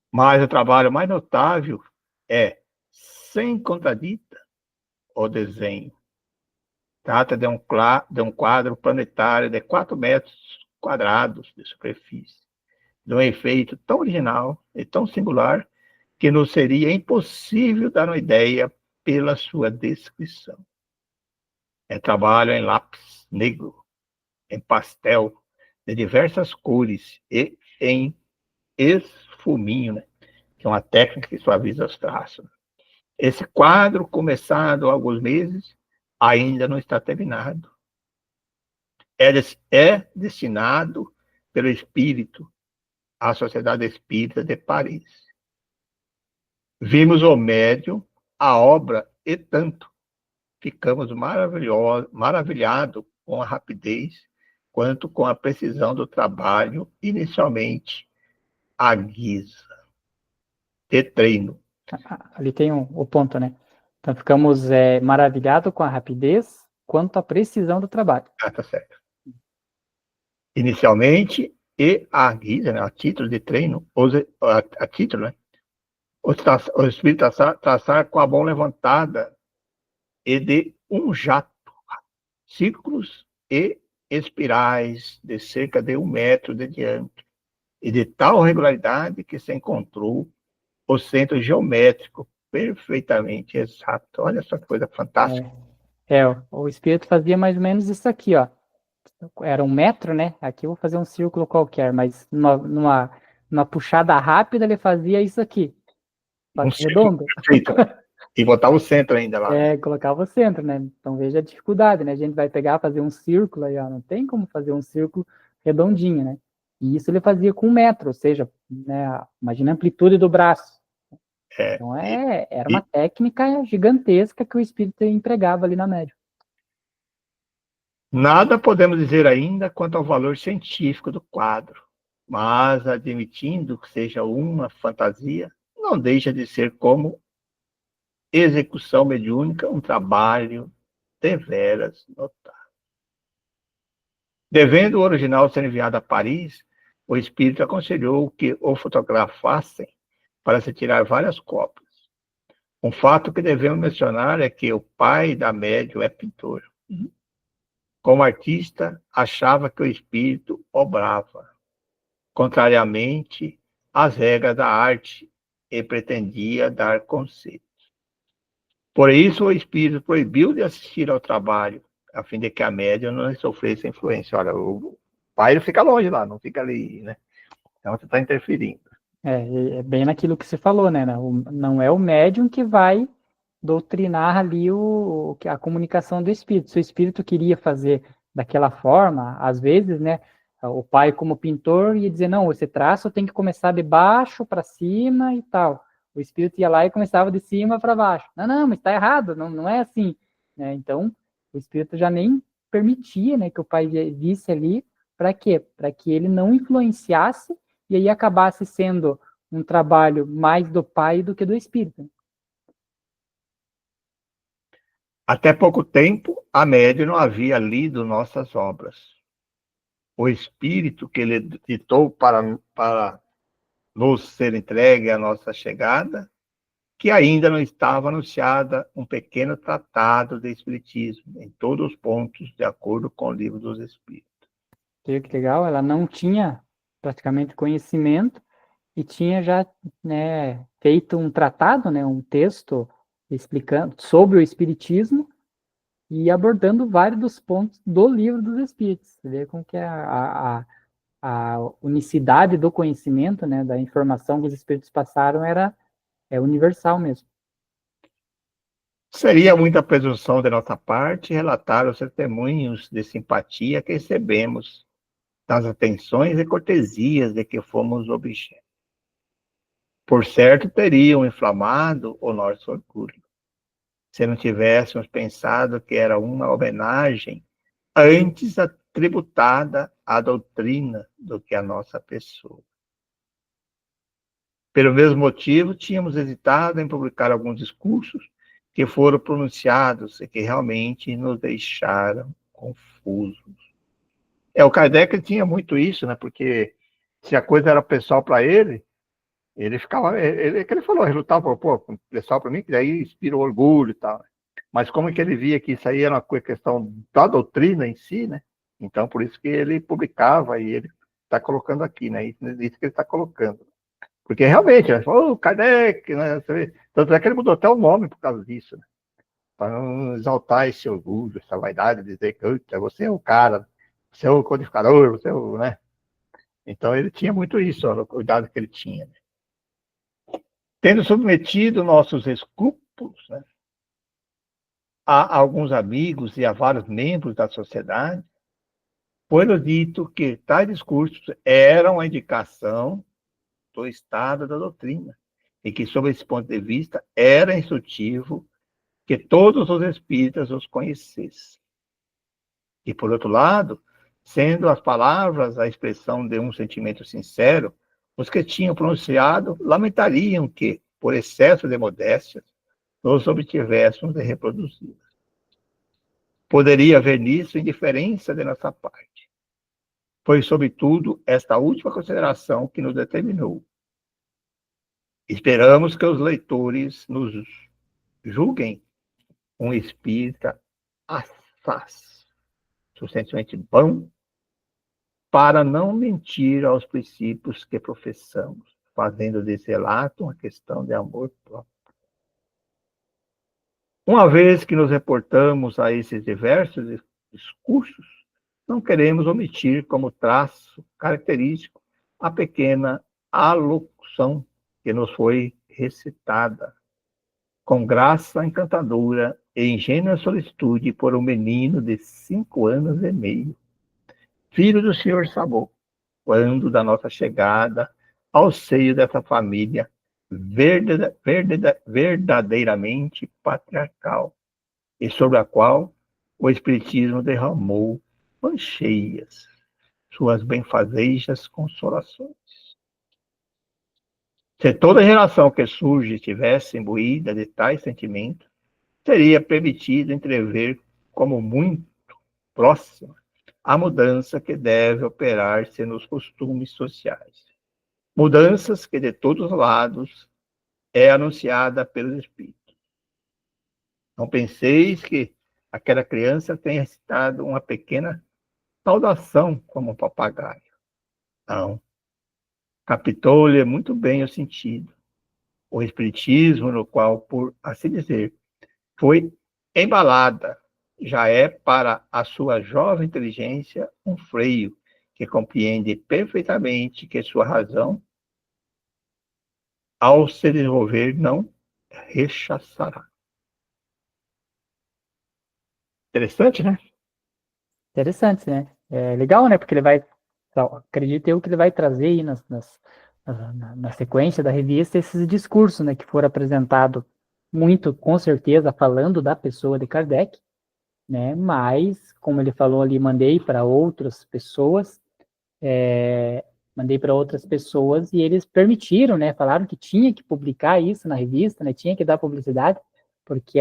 Mas o trabalho mais notável é, sem contradita, o desenho. Trata de um quadro planetário de 4 metros quadrados de superfície, de um efeito tão original e tão singular que nos seria impossível dar uma ideia pela sua descrição. É trabalho em lápis negro, em pastel, de diversas cores e em esfuminho, né? Que é uma técnica que suaviza os traços. Esse quadro, começado há alguns meses, ainda não está terminado. É destinado pelo Espírito à Sociedade Espírita de Paris. Vimos o médium, a obra, e tanto ficamos maravilhados com a rapidez quanto com a precisão do trabalho, inicialmente à guisa de treino.
Ali tem o ponto, né? Então ficamos maravilhados com a rapidez quanto à precisão do trabalho.
Tá certo. Inicialmente, e à guisa, né, a título de treino, a título, né? O espírito traçar com a mão levantada e de um jato, círculos e espirais de cerca de 1 metro de diâmetro, e de tal regularidade que se encontrou o centro geométrico perfeitamente exato. Olha essa coisa fantástica.
O espírito fazia mais ou menos isso aqui, ó. Era 1 metro, né? Aqui eu vou fazer um círculo qualquer, mas numa puxada rápida ele fazia isso aqui. Redondo.
Perfeito. E botar o centro ainda lá.
Colocava o centro, né? Então veja a dificuldade, né? A gente vai pegar, fazer um círculo aí, ó. Não tem como fazer um círculo redondinho, né? E isso ele fazia com 1 metro, ou seja, né? Imagina a amplitude do braço. Então era uma técnica gigantesca que o espírito empregava ali na médium.
Nada podemos dizer ainda quanto ao valor científico do quadro, mas admitindo que seja uma fantasia, não deixa de ser como execução mediúnica um trabalho deveras notável. Devendo o original ser enviado a Paris, o espírito aconselhou que o fotografassem para se tirar várias cópias. Um fato que devemos mencionar é que o pai da médium é pintor. Como artista, achava que o espírito obrava, contrariamente às regras da arte, e pretendia dar conselho. Por isso, o espírito proibiu de assistir ao trabalho, a fim de que a médium não sofresse influência. Olha, o pai ele fica longe lá, não fica ali, né? Então você está interferindo.
É bem naquilo que você falou, né? Não é o médium que vai doutrinar ali a comunicação do espírito. Se o espírito queria fazer daquela forma, às vezes, né? O pai, como pintor, ia dizer: não, esse traço tem que começar de baixo para cima e tal. O espírito ia lá e começava de cima para baixo. Não, não, mas está errado, não é assim. Né? Então, o espírito já nem permitia, né, que o pai visse ali. Para quê? Para que ele não influenciasse e aí acabasse sendo um trabalho mais do pai do que do espírito.
Até pouco tempo, a médium não havia lido nossas obras. O espírito que ele ditou para nos ser entregue à nossa chegada, que ainda não estava anunciada um pequeno tratado de espiritismo, em todos os pontos, de acordo com o livro dos Espíritos.
Que legal, ela não tinha praticamente conhecimento e tinha já, né, feito um tratado, né, um texto explicando sobre o espiritismo e abordando vários dos pontos do livro dos Espíritos. Você vê como que é a unicidade do conhecimento, né, da informação que os Espíritos passaram é universal mesmo.
Seria muita presunção da nossa parte relatar os testemunhos de simpatia que recebemos das atenções e cortesias de que fomos objeto. Por certo, teriam inflamado o nosso orgulho, se não tivéssemos pensado que era uma homenagem antes atributada à doutrina do que à nossa pessoa. Pelo mesmo motivo, tínhamos hesitado em publicar alguns discursos que foram pronunciados e que realmente nos deixaram confusos. O Kardec tinha muito isso, né? Porque se a coisa era pessoal para ele, ele ficava, que ele falou, ele lutava, pô, pessoal para mim, que daí inspirou orgulho e tal. Mas como é que ele via que isso aí era uma questão da doutrina em si, né? Então, por isso que ele publicava e ele está colocando aqui, né? Isso que ele está colocando. Porque realmente, ele falou, Kardec, né? Tanto é que ele mudou até o nome por causa disso, né? Para não exaltar esse orgulho, essa vaidade, dizer que você é o cara, você é o codificador, você é o, né? Então ele tinha muito isso, ó, o cuidado que ele tinha. Né? Tendo submetido nossos escrúpulos, né, a alguns amigos e a vários membros da sociedade, foi-nos dito que tais discursos eram a indicação do estado da doutrina, e que, sob esse ponto de vista, era instrutivo que todos os espíritas os conhecessem. E, por outro lado, sendo as palavras a expressão de um sentimento sincero, os que tinham pronunciado lamentariam que, por excesso de modéstia, nos obtivéssemos de reproduzi-las. Poderia haver nisso indiferença de nossa parte. Foi, sobretudo, esta última consideração que nos determinou. Esperamos que os leitores nos julguem um espírita assaz, suficientemente bom para não mentir aos princípios que professamos, fazendo desse relato uma questão de amor próprio. Uma vez que nos reportamos a esses diversos discursos, não queremos omitir como traço característico a pequena alocução que nos foi recitada, com graça encantadora e ingênua solicitude por um menino de 5 anos e meio, filho do Sr. Sabot, quando da nossa chegada ao seio dessa família verdadeiramente patriarcal, e sobre a qual o Espiritismo derramou mancheias suas benfazejas consolações. Se toda geração que surge estivesse imbuída de tais sentimentos, seria permitido entrever como muito próxima a mudança que deve operar-se nos costumes sociais. Mudanças que de todos os lados é anunciada pelos Espíritos. Não penseis que aquela criança tenha recitado uma pequena saudação como um papagaio. Não. Captou-lhe muito bem o sentido. O espiritismo, no qual, por assim dizer, foi embalada, já é para a sua jovem inteligência um freio que compreende perfeitamente que sua razão, ao se desenvolver, não rechaçará. Interessante, né?
Interessante, né? É legal, né? Porque ele vai, acredito eu que ele vai trazer aí na sequência da revista esses discursos, né? Que foram apresentados muito, com certeza, falando da pessoa de Kardec, né? Mas, como ele falou ali, é, mandei para outras pessoas e eles permitiram, né? Falaram que tinha que publicar isso na revista, né? Tinha que dar publicidade, porque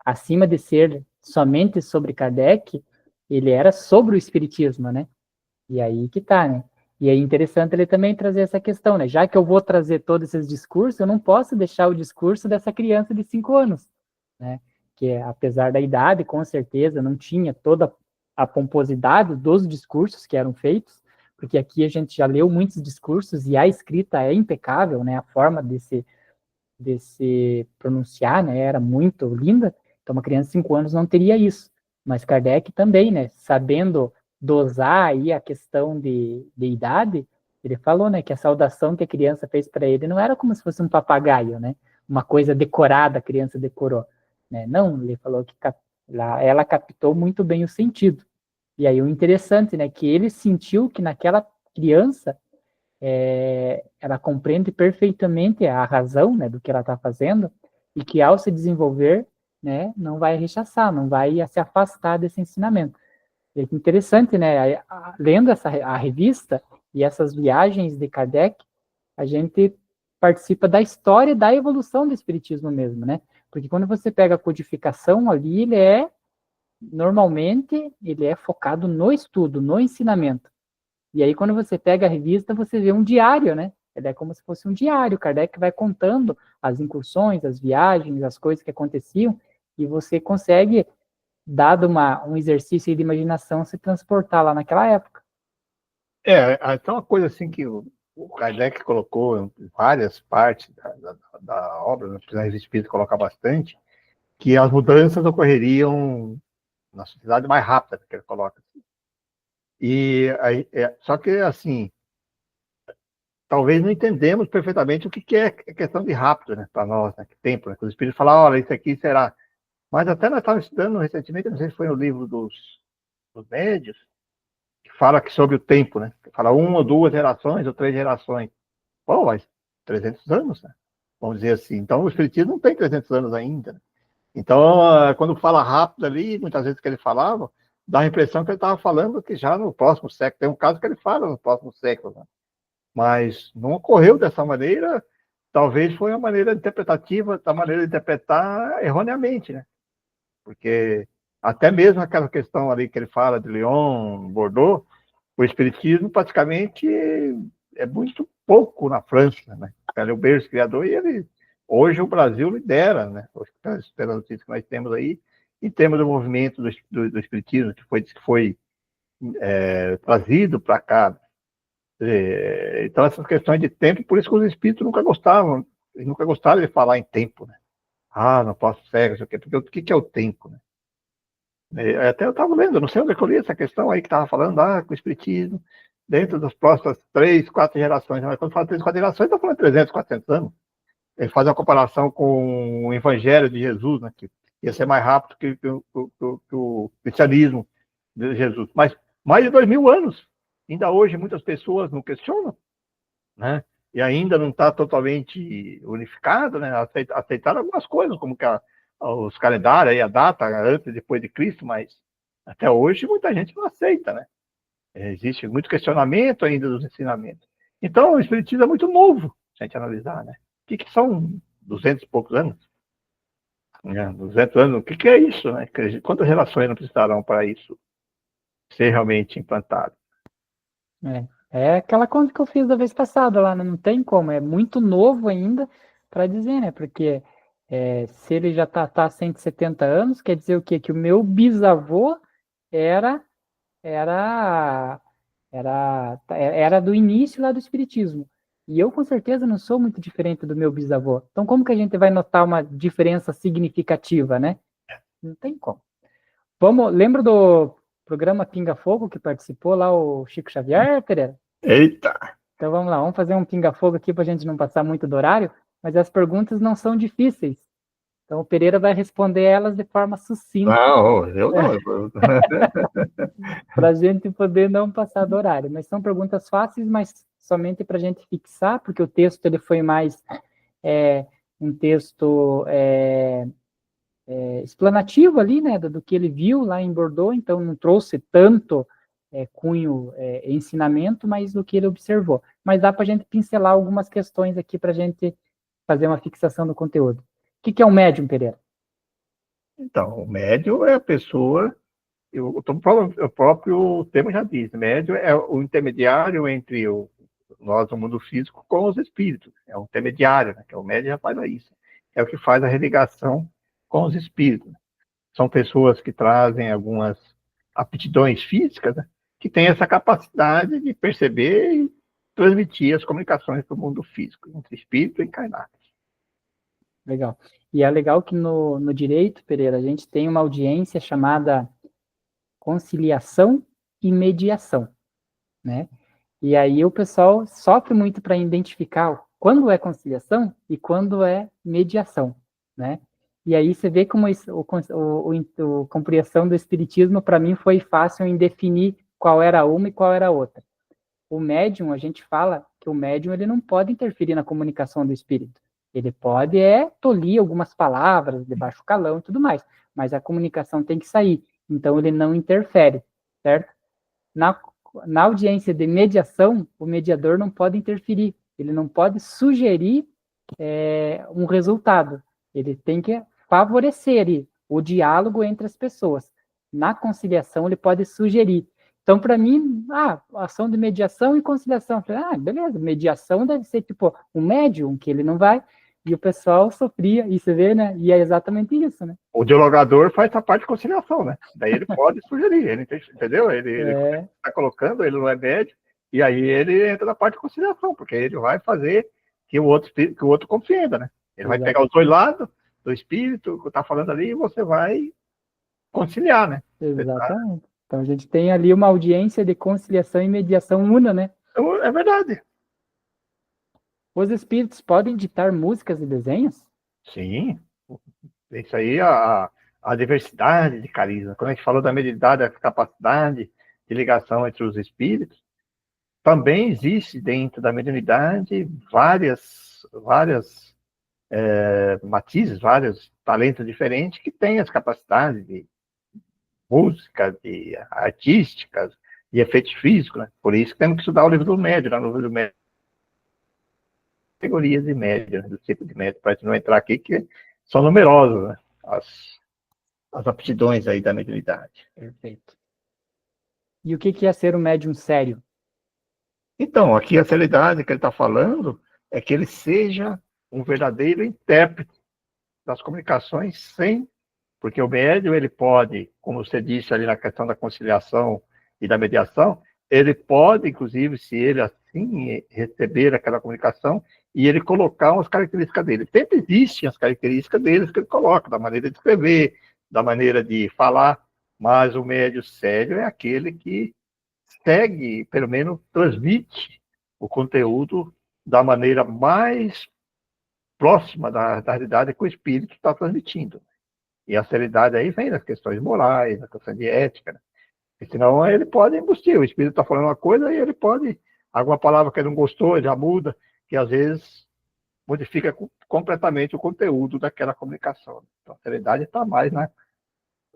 acima de ser somente sobre Kardec, ele era sobre o espiritismo, né? E aí que tá, né? E é interessante ele também trazer essa questão, né? Já que eu vou trazer todos esses discursos, eu não posso deixar o discurso dessa criança de 5 anos, né? Que apesar da idade, com certeza, não tinha toda a pomposidade dos discursos que eram feitos, porque aqui a gente já leu muitos discursos e a escrita é impecável, né? A forma de se pronunciar, né, era muito linda, então uma criança de 5 anos não teria isso. Mas Kardec também, né, sabendo dosar aí a questão de idade, ele falou, né, que a saudação que a criança fez para ele não era como se fosse um papagaio, né, uma coisa decorada, a criança decorou, né, não, ele falou que ela captou muito bem o sentido. E aí o interessante, né, que ele sentiu que naquela criança ela compreende perfeitamente a razão, né, do que ela está fazendo e que ao se desenvolver, né, não vai rechaçar, não vai se afastar desse ensinamento. É interessante, né, lendo a revista e essas viagens de Kardec, a gente participa da história e da evolução do espiritismo mesmo, né? Porque quando você pega a codificação ali, normalmente ele é focado no estudo, no ensinamento. E aí, quando você pega a revista, você vê um diário, né? Ele é como se fosse um diário. Kardec vai contando as incursões, as viagens, as coisas que aconteciam, e você consegue, dado um exercício de imaginação, se transportar lá naquela época.
Então uma coisa assim que o Kardec colocou em várias partes da obra, na Revista Espírita coloca bastante, que as mudanças ocorreriam na sociedade mais rápida, que ele coloca. E aí, só que, assim, talvez não entendemos perfeitamente o que é questão de rápido, né, para nós, né, que tempo, né, que os espíritos falam, olha, isso aqui será. Mas até nós estávamos estudando recentemente, não sei se foi no livro dos médios, que fala que sobre o tempo, né, que fala 1 ou 2 gerações ou 3 gerações. Pô, mas 300 anos, né? Vamos dizer assim. Então, o Espiritismo não tem 300 anos ainda, né? Então, quando fala rápido ali, muitas vezes que ele falava, dá a impressão que ele estava falando que já no próximo século. Tem um caso que ele fala no próximo século, né? Mas não ocorreu dessa maneira. Talvez foi uma maneira interpretativa, da maneira de interpretar erroneamente, né? Porque até mesmo aquela questão ali que ele fala de Lyon, Bordeaux, o Espiritismo praticamente é muito pouco na França, né? Ele é o berço criador e ele, hoje o Brasil lidera, né? Pela notícia que nós temos aí, em termos do movimento do Espiritismo, que foi trazido para cá. Então, essas questões de tempo, por isso que os espíritos nunca gostavam, eles nunca gostaram de falar em tempo, né? Ah, não posso ser, não sei o quê, porque o que é o tempo, né? Até eu estava lendo, não sei onde eu li essa questão aí que estava falando, que o Espiritismo, dentro das próximas 3, 4 gerações, mas quando fala 3, 4 gerações, está falando 300, 400 anos. Ele faz uma comparação com o Evangelho de Jesus, né, que ia ser mais rápido que o cristianismo de Jesus. Mas mais de 2000 anos. Ainda hoje muitas pessoas não questionam, né? E ainda não está totalmente unificado, né? Aceitaram algumas coisas, como que os calendários, aí, a data antes e depois de Cristo, mas até hoje muita gente não aceita, né? Existe muito questionamento ainda dos ensinamentos. Então, o Espiritismo é muito novo, se a gente analisar, né? O que são 200 e poucos anos? 200 anos, o que é isso, né? Quantas gerações não precisarão para isso ser realmente implantado?
É aquela conta que eu fiz da vez passada lá, né? Não tem como, é muito novo ainda para dizer, né? Porque Se ele já está há 170 anos, quer dizer o quê? Que o meu bisavô era, era, era do início lá do Espiritismo. E eu, com certeza, não sou muito diferente do meu bisavô. Então, como que a gente vai notar uma diferença significativa, né? Não tem como. Lembra do programa Pinga Fogo que participou lá o Chico Xavier, Pereira?
Eita!
Então vamos lá, vamos fazer um pinga-fogo aqui para a gente não passar muito do horário, mas as perguntas não são difíceis. Então o Pereira vai responder elas de forma sucinta.
Não, eu não.
Para a gente poder não passar do horário. Mas são perguntas fáceis, mas somente para a gente fixar, porque o texto ele foi mais um texto explanativo ali, né, do que ele viu lá em Bordeaux, então não trouxe tanto cunho ensinamento, mas do que ele observou. Mas dá para a gente pincelar algumas questões aqui para a gente fazer uma fixação do conteúdo. O que é um médium, Pereira?
Então, o médium é a pessoa, o próprio termo já diz, médium é o intermediário entre nós, o mundo físico, com os espíritos. É um intermediário, né, que é o médium já faz isso. É o que faz a religação com os espíritos. São pessoas que trazem algumas aptidões físicas, né, que têm essa capacidade de perceber e transmitir as comunicações para o mundo físico, entre espírito e encarnado.
Legal. E é legal que no direito, Pereira, a gente tem uma audiência chamada conciliação e mediação, né? E aí o pessoal sofre muito para identificar quando é conciliação e quando é mediação, né? E aí você vê como a compreensão do espiritismo, para mim, foi fácil em definir qual era uma e qual era a outra. O médium, a gente fala que o médium ele não pode interferir na comunicação do espírito. Ele pode tolir algumas palavras de baixo calão e tudo mais, mas a comunicação tem que sair. Então ele não interfere, certo? Na audiência de mediação, o mediador não pode interferir, ele não pode sugerir um resultado. Ele tem que favorecer o diálogo entre as pessoas. Na conciliação, ele pode sugerir. Então, para mim, ação de mediação e conciliação. Beleza, mediação deve ser tipo um médium, que ele não vai, e o pessoal sofria, e você vê, né? E é exatamente isso, né?
O dialogador faz a parte de conciliação, né? Daí ele pode sugerir, ele entendeu? Ele está colocando, ele não é médium, e aí ele entra na parte de conciliação, porque ele vai fazer que o outro compreenda, né? Ele vai pegar os dois lados do espírito que está falando ali e você vai conciliar, né?
Exatamente. Então a gente tem ali uma audiência de conciliação e mediação una, né?
Então, é verdade.
Os espíritos podem ditar músicas e desenhos?
Sim. Isso aí, a diversidade de carisma. Quando a gente falou da mediunidade, a capacidade de ligação entre os espíritos, também existe dentro da mediunidade várias matizes, vários talentos diferentes que têm as capacidades de música, de artísticas, de efeitos físicos, né? Por isso que temos que estudar o livro do médium, né? No livro do médium, categorias de médium, né? Do tipo de médium, para a gente não entrar aqui, que são numerosas, né? As aptidões aí da mediunidade.
Perfeito. E o que é ser um médium sério?
Então, aqui a seriedade que ele está falando é que ele seja um verdadeiro intérprete das comunicações porque o médium, ele pode, como você disse ali na questão da conciliação e da mediação, ele pode, inclusive, se ele assim receber aquela comunicação, e ele colocar umas características dele. Sempre existem as características deles que ele coloca, da maneira de escrever, da maneira de falar, mas o médium sério é aquele que segue, pelo menos transmite o conteúdo da maneira mais próxima da realidade que o espírito está transmitindo. E a seriedade aí vem das questões morais, da questão de ética, né? Porque senão ele pode embustir, o espírito está falando uma coisa e ele pode, alguma palavra que ele não gostou, ele já muda, que às vezes modifica completamente o conteúdo daquela comunicação. Então a seriedade está mais na...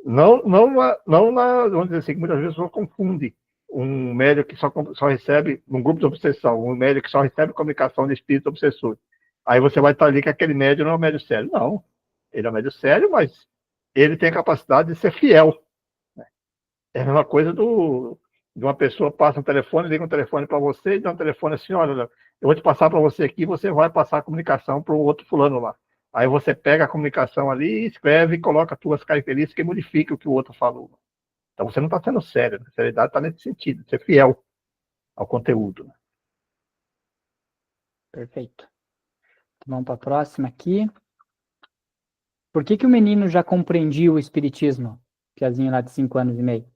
vamos dizer assim, que muitas vezes você confunde um médium que só recebe, num grupo de obsessão, um médium que só recebe comunicação de espírito obsessor. Aí você vai estar ali que aquele médium não é um médium sério. Não, ele é um médium sério, mas ele tem a capacidade de ser fiel. É a mesma coisa de uma pessoa passa um telefone, liga um telefone para você e dá um telefone assim, olha, eu vou te passar para você aqui, você vai passar a comunicação para o outro fulano lá. Aí você pega a comunicação ali, escreve e coloca as tuas características e modifica o que o outro falou. Então você não está sendo sério, né? A seriedade está nesse sentido, ser fiel ao conteúdo. Né?
Perfeito. Então, vamos para a próxima aqui. Por que o menino já compreendia o espiritismo? Piazinho lá de 5 anos e meio.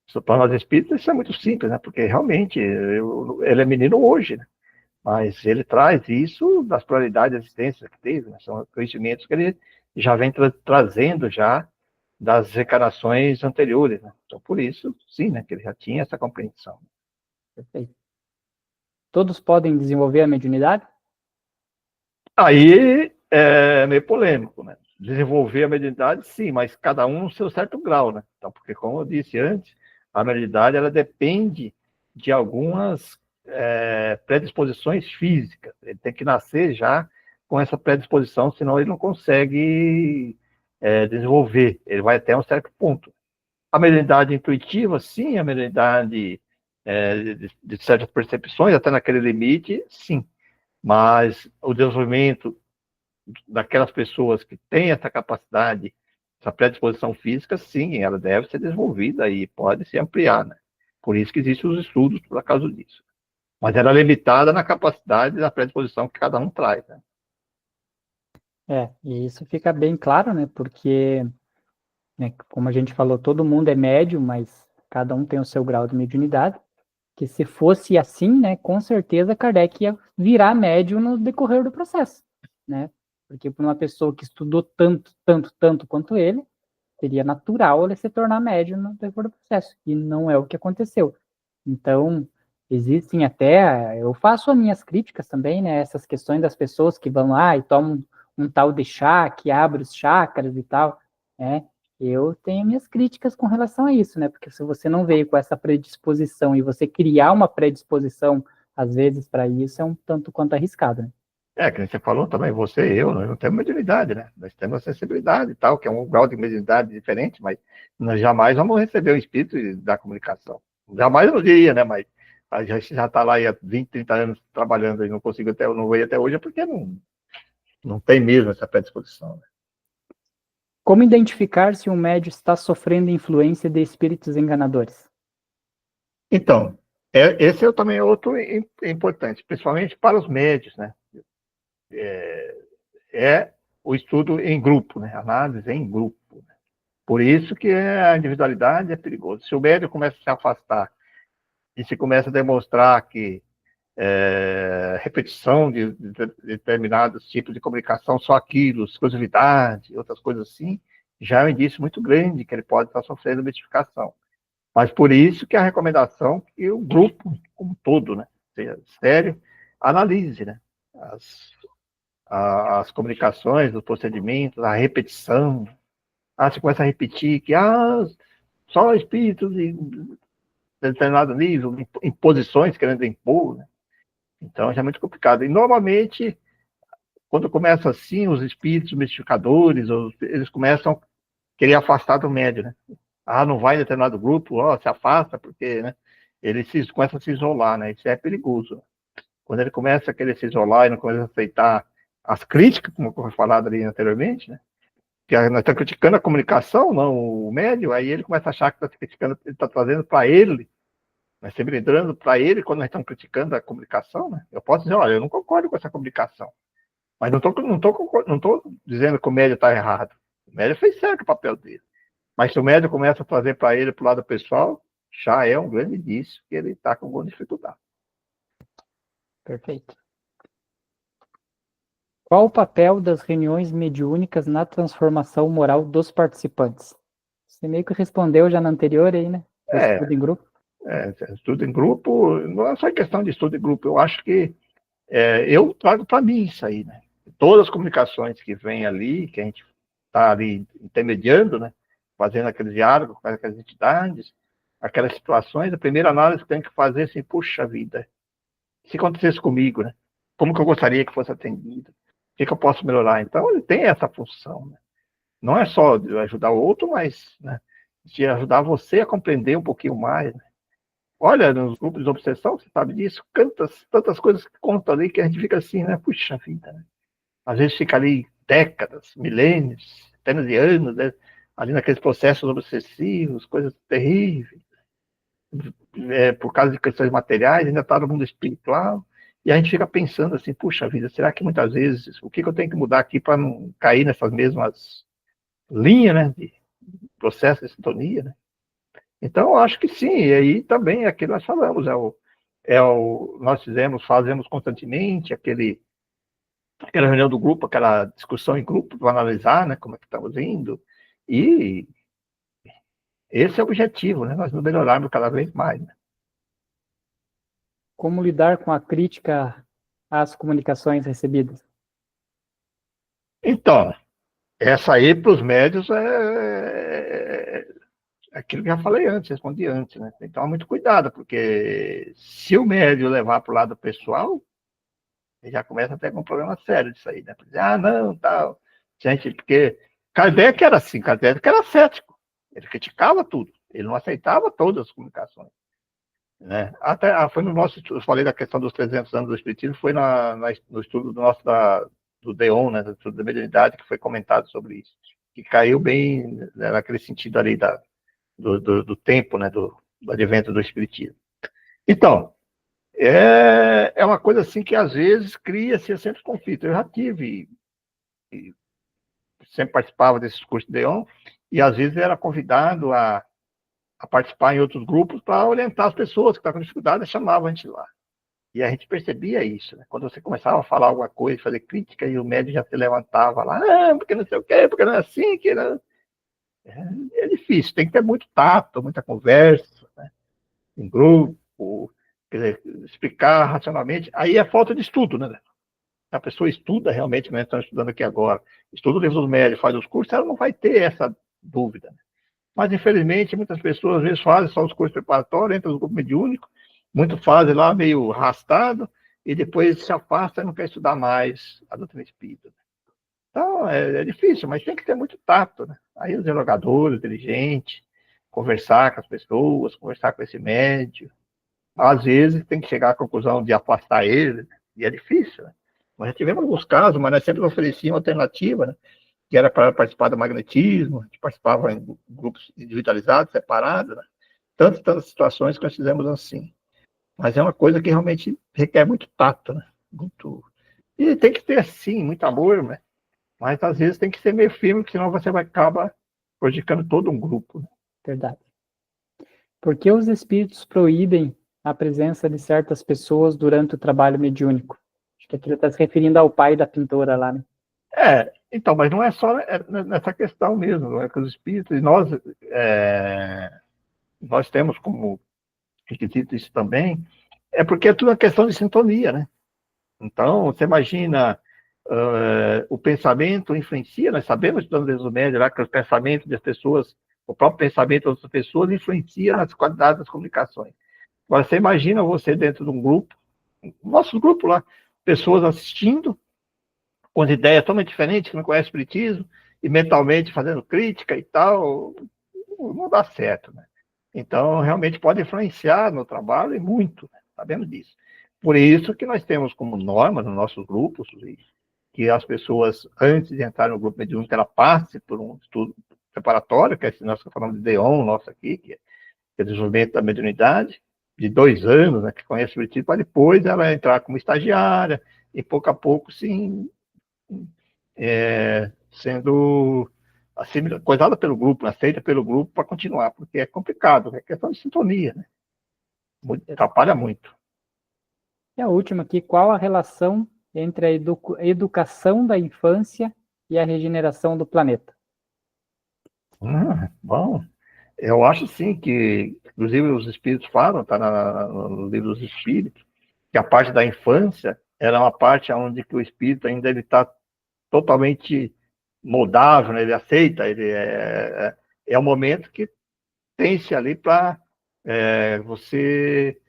Isso é para nós espíritas, isso é muito simples, né? Porque realmente ele é menino hoje, né? Mas ele traz isso das pluralidades da existência que teve, né? São conhecimentos que ele já vem trazendo já das reencarnações anteriores, né? Então, por isso, sim, né? Que ele já tinha essa compreensão.
Perfeito. Todos podem desenvolver a mediunidade?
Aí é meio polêmico, né? Desenvolver a mediunidade, sim, mas cada um no seu certo grau, né? Então, porque, como eu disse antes, a mediunidade, ela depende de algumas predisposições físicas. Ele tem que nascer já com essa predisposição, senão ele não consegue desenvolver. Ele vai até um certo ponto. A mediunidade intuitiva, sim, a mediunidade de certas percepções, até naquele limite, sim. Mas o desenvolvimento daquelas pessoas que têm essa capacidade, essa predisposição física, sim, ela deve ser desenvolvida e pode se ampliar, né? Por isso que existem os estudos por causa disso. Mas ela é limitada na capacidade da predisposição que cada um traz, né?
E isso fica bem claro, né? Porque, né, como a gente falou, todo mundo é médium, mas cada um tem o seu grau de mediunidade. Que se fosse assim, né, com certeza Kardec ia virar médium no decorrer do processo, né? Porque para uma pessoa que estudou tanto, tanto, tanto quanto ele, seria natural ele se tornar médium no decorrer do processo. E não é o que aconteceu. Então, existem até, eu faço as minhas críticas também, né? Essas questões das pessoas que vão lá e tomam um tal de chá, que abre os chakras e tal, né? Eu tenho minhas críticas com relação a isso, né? Porque se você não veio com essa predisposição e você criar uma predisposição, às vezes, para isso, é um tanto quanto arriscado, né?
Que você falou também, você e eu, nós não temos mediunidade, né? Nós temos a sensibilidade e tal, que é um grau de mediunidade diferente, mas nós jamais vamos receber o espírito da comunicação. Jamais eu não diria, né? Mas a gente já está lá há 20, 30 anos trabalhando e não consigo não veio até hoje, é porque não tem mesmo essa predisposição. Né?
Como identificar se um médium está sofrendo influência de espíritos enganadores?
Então, esse também é outro importante, principalmente para os médios, né? É o estudo em grupo, né? Análise em grupo. Né? Por isso que a individualidade é perigosa. Se o médium começa a se afastar e se começa a demonstrar que repetição de determinados tipos de comunicação, só aquilo, exclusividade, outras coisas assim, já é um indício muito grande que ele pode estar sofrendo mitificação. Mas por isso que a recomendação é que o grupo, como um todo, né, seja sério, analise, né, as comunicações, os procedimentos, a repetição. Você começa a repetir que só espíritos de determinado nível, imposições querendo impor, né? Então já é muito complicado. E normalmente, quando começa assim, os espíritos mistificadores, eles começam a querer afastar do médio, né? Não vai em determinado grupo, se afasta, porque, né? Ele começa a se isolar, né? Isso é perigoso. Quando ele começa a querer se isolar e não começa a aceitar as críticas, como foi falado ali anteriormente, né? Que nós estamos criticando a comunicação, não o médio, aí ele começa a achar que está criticando, ele está trazendo para ele, mas sempre entrando para ele, quando nós estamos criticando a comunicação, né? Eu posso dizer, olha, eu não concordo com essa comunicação, mas não tô dizendo que o médio está errado. O médio fez certo o papel dele. Mas se o médio começa a trazer para ele, para o lado pessoal, já é um grande indício que ele está com alguma dificuldade.
Perfeito. Qual o papel das reuniões mediúnicas na transformação moral dos participantes? Você meio que respondeu já na anterior aí, né? Do estudo em grupo.
Estudo em grupo, não é só questão de estudo em grupo, eu acho que eu trago para mim isso aí, né? Todas as comunicações que vêm ali, que a gente está ali intermediando, né? Fazendo aqueles diálogos com aquelas entidades, aquelas situações, a primeira análise que tem que fazer assim, puxa vida, se acontecesse comigo, né? Como que eu gostaria que fosse atendido? O que eu posso melhorar? Então, ele tem essa função, né? Não é só de ajudar o outro, mas, né, de ajudar você a compreender um pouquinho mais, né? Olha, nos grupos de obsessão, você sabe disso, tantas coisas que contam ali que a gente fica assim, né? Puxa vida, né? às vezes fica ali décadas, milênios, centenas de anos, né? Ali naqueles processos obsessivos, coisas terríveis, por causa de questões materiais, ainda está no mundo espiritual, e a gente fica pensando assim, puxa vida, será que muitas vezes, o que eu tenho que mudar aqui para não cair nessas mesmas linhas, né, de processo de sintonia, né? Então, eu acho que sim, e aí também é aquilo que nós falamos, nós fazemos constantemente aquela reunião do grupo, aquela discussão em grupo para analisar, né, como é que estamos indo, e esse é o objetivo, né, nós nos melhorarmos cada vez mais, né?
Como lidar com a crítica às comunicações recebidas?
Então, essa aí para os médios é aquilo que eu já falei antes, respondi antes, né? Tem que tomar muito cuidado, porque se o médio levar para o lado pessoal, ele já começa a ter um problema sério disso aí, né? Não, tal. Gente, porque Kardec era assim, Kardec era cético. Ele criticava tudo. Ele não aceitava todas as comunicações, né? Até foi no nosso, eu falei da questão dos 300 anos do Espiritismo, foi no estudo do Deon, né? Do estudo da mediunidade, que foi comentado sobre isso. Que caiu bem, né, naquele sentido ali do tempo, né? Do advento do Espiritismo. Então, é uma coisa assim que às vezes cria-se sempre conflito. Eu já tive, sempre participava desses cursos de Deon, e às vezes era convidado a participar em outros grupos para orientar as pessoas que estavam com dificuldade, chamavam a gente lá. E a gente percebia isso, né? Quando você começava a falar alguma coisa, fazer crítica, e o médico já se levantava lá, porque não sei o quê, porque não é assim, que não... É difícil, tem que ter muito tato, muita conversa, né? Em grupo, quer dizer, explicar racionalmente. Aí é falta de estudo, né? A pessoa estuda realmente, né? Estamos estudando aqui agora, estuda o livro dos médios, faz os cursos, ela não vai ter essa dúvida, né? Mas, infelizmente, muitas pessoas às vezes fazem só os cursos preparatórios, entram no grupo mediúnico, muito fazem lá meio arrastado, e depois se afasta e não quer estudar mais a doutrina espírita. Então, é difícil, mas tem que ter muito tato, né? Aí os jogadores, inteligentes, conversar com as pessoas, conversar com esse médium. Às vezes tem que chegar à conclusão de afastar ele, né? E é difícil, né? Nós já tivemos alguns casos, mas nós sempre oferecíamos alternativa, né? Que era para participar do magnetismo, a gente participava em grupos individualizados, separados, né? Tantas situações que nós fizemos assim. Mas é uma coisa que realmente requer muito tato, né? Muito... E tem que ter, sim, muito amor, né? Mas às vezes tem que ser meio firme, porque senão você vai acabar prejudicando todo um grupo, né?
Verdade. Por que os espíritos proíbem a presença de certas pessoas durante o trabalho mediúnico? Acho que aquilo está se referindo ao pai da pintora lá, né?
Então, mas não é só nessa questão mesmo, não é que os espíritos, e nós temos como requisito isso também, é porque é tudo uma questão de sintonia, né? Então, você imagina, o pensamento influencia, nós sabemos, estudando desde o médio, lá, que os pensamentos das pessoas, o próprio pensamento das outras pessoas influencia nas qualidades das comunicações. Agora, você imagina você dentro de um grupo, nosso grupo lá, pessoas assistindo, com as ideias totalmente diferentes, que não conhecem o espiritismo, e mentalmente fazendo crítica e tal, não dá certo, né? Então, realmente pode influenciar no trabalho e muito, né? Sabemos disso. Por isso que nós temos como norma nos nossos grupos que as pessoas, antes de entrar no grupo mediúnico, ela passe por um estudo preparatório, que é esse nós falamos de DEON, nosso aqui, que é desenvolvimento da mediunidade, de 2 anos, né, que conhece o espiritismo, para depois ela entrar como estagiária, e pouco a pouco, sim, sendo coisada pelo grupo, aceita pelo grupo para continuar, porque é complicado, é questão de sintonia, né? Atrapalha muito.
E a última aqui, qual a relação entre a educação da infância e a regeneração do planeta?
Bom, eu acho sim que, inclusive os espíritos falam, está no livro dos espíritos, que a parte da infância era uma parte onde que o espírito ainda ele está totalmente moldável, né? Ele aceita, ele é o momento que tem-se ali para você,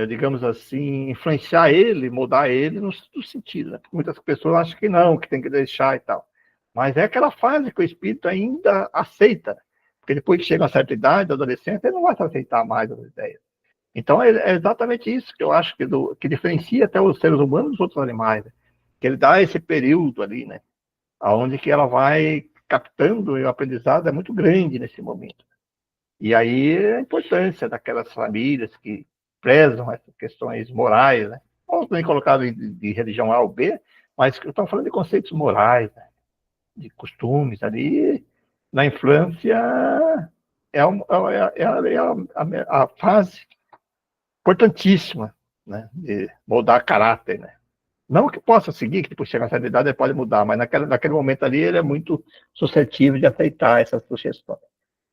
digamos assim, influenciar ele, mudar ele no sentido, né? Porque muitas pessoas acham que não, que tem que deixar e tal. Mas é aquela fase que o espírito ainda aceita, porque depois que chega a certa idade, adolescente, ele não vai aceitar mais as ideias. Então é exatamente isso que eu acho que diferencia até os seres humanos dos outros animais, né? que ele dá esse período ali, né? Onde que ela vai captando, e o aprendizado é muito grande nesse momento. E aí a importância daquelas famílias que prezam essas questões morais, né? Não estou nem colocado de religião A ou B, mas eu estou falando de conceitos morais, né? De costumes ali. Na infância é a fase importantíssima, né? De moldar caráter, né? Não que possa seguir, que depois chegar a certa idade ele pode mudar, mas naquele momento ali ele é muito suscetível de aceitar essas sugestões.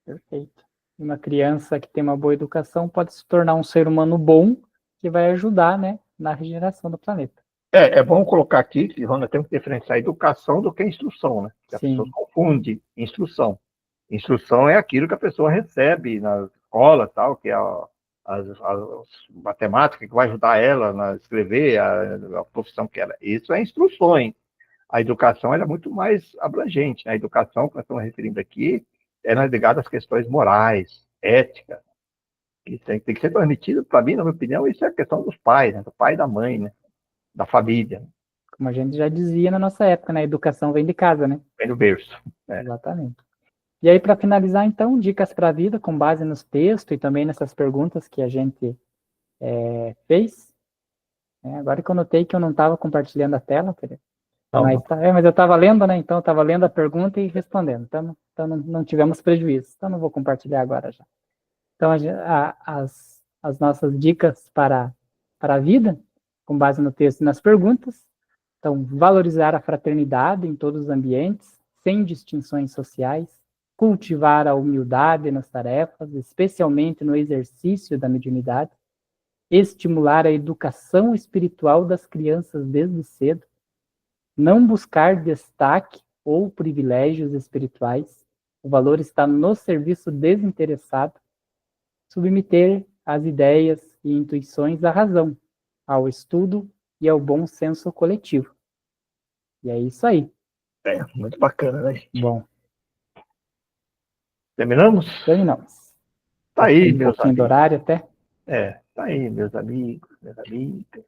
Perfeito. Uma criança que tem uma boa educação pode se tornar um ser humano bom que vai ajudar, né, na regeneração do planeta.
É bom colocar aqui que nós temos que diferenciar educação do que instrução, né? Porque as pessoas
Sim,
confundem instrução. Instrução é aquilo que a pessoa recebe na escola, tal, que é as matemática que vai ajudar ela a escrever a profissão que ela. Isso é instruções. A educação ela é muito mais abrangente, né? A educação que nós estamos referindo aqui é ligada às questões morais, éticas, que tem que ser transmitido, para mim, na minha opinião, isso é a questão dos pais, né? Do pai e da mãe, né? Da família,
como a gente já dizia na nossa época, né, a educação vem de casa, né?
vem do berço. Né?
Exatamente. E aí, para finalizar, então, dicas para a vida com base nos textos e também nessas perguntas que a gente fez. Agora que eu notei que eu não estava compartilhando a tela, mas eu estava lendo, né? Então eu estava lendo a pergunta e respondendo. Então não tivemos prejuízo. Então não vou compartilhar agora já. Então as nossas dicas para a vida, com base no texto e nas perguntas, então valorizar a fraternidade em todos os ambientes, sem distinções sociais, cultivar a humildade nas tarefas, especialmente no exercício da mediunidade, estimular a educação espiritual das crianças desde cedo, não buscar destaque ou privilégios espirituais, o valor está no serviço desinteressado, submeter as ideias e intuições à razão, ao estudo e ao bom senso coletivo. E é isso aí.
Muito bacana, né, gente?
Bom,
terminamos?
terminamos.
Tá aí,
Um
meus
pouquinho do
amigos.
horário até.
Tá aí, meus amigos, minhas amigas.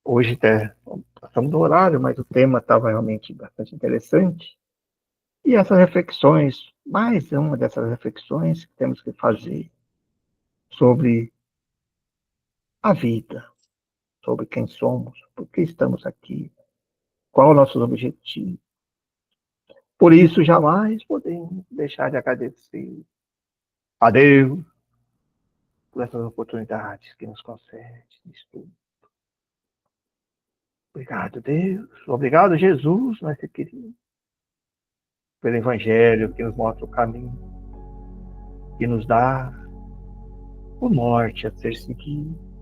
Hoje passamos do horário, mas o tema estava realmente bastante interessante. E essas reflexões, mais uma dessas reflexões que temos que fazer sobre a vida, sobre quem somos, por que estamos aqui, qual é o nosso objetivo. Por isso, jamais podemos deixar de agradecer a Deus por essas oportunidades que nos concede de estudo. Obrigado, Deus. Obrigado, Jesus, nosso querido, pelo Evangelho que nos mostra o caminho, que nos dá o norte a ser seguido.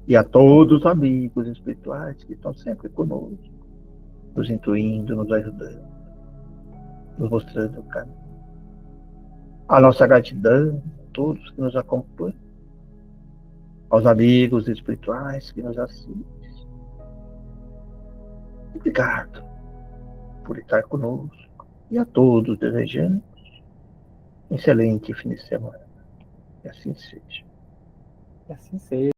E a todos os amigos espirituais que estão sempre conosco, nos intuindo, nos ajudando, nos mostrando o caminho. A nossa gratidão a todos que nos acompanham, aos amigos espirituais que nos assistem. Obrigado por estar conosco e a todos desejamos um excelente fim de semana. Que assim seja.
Que assim seja.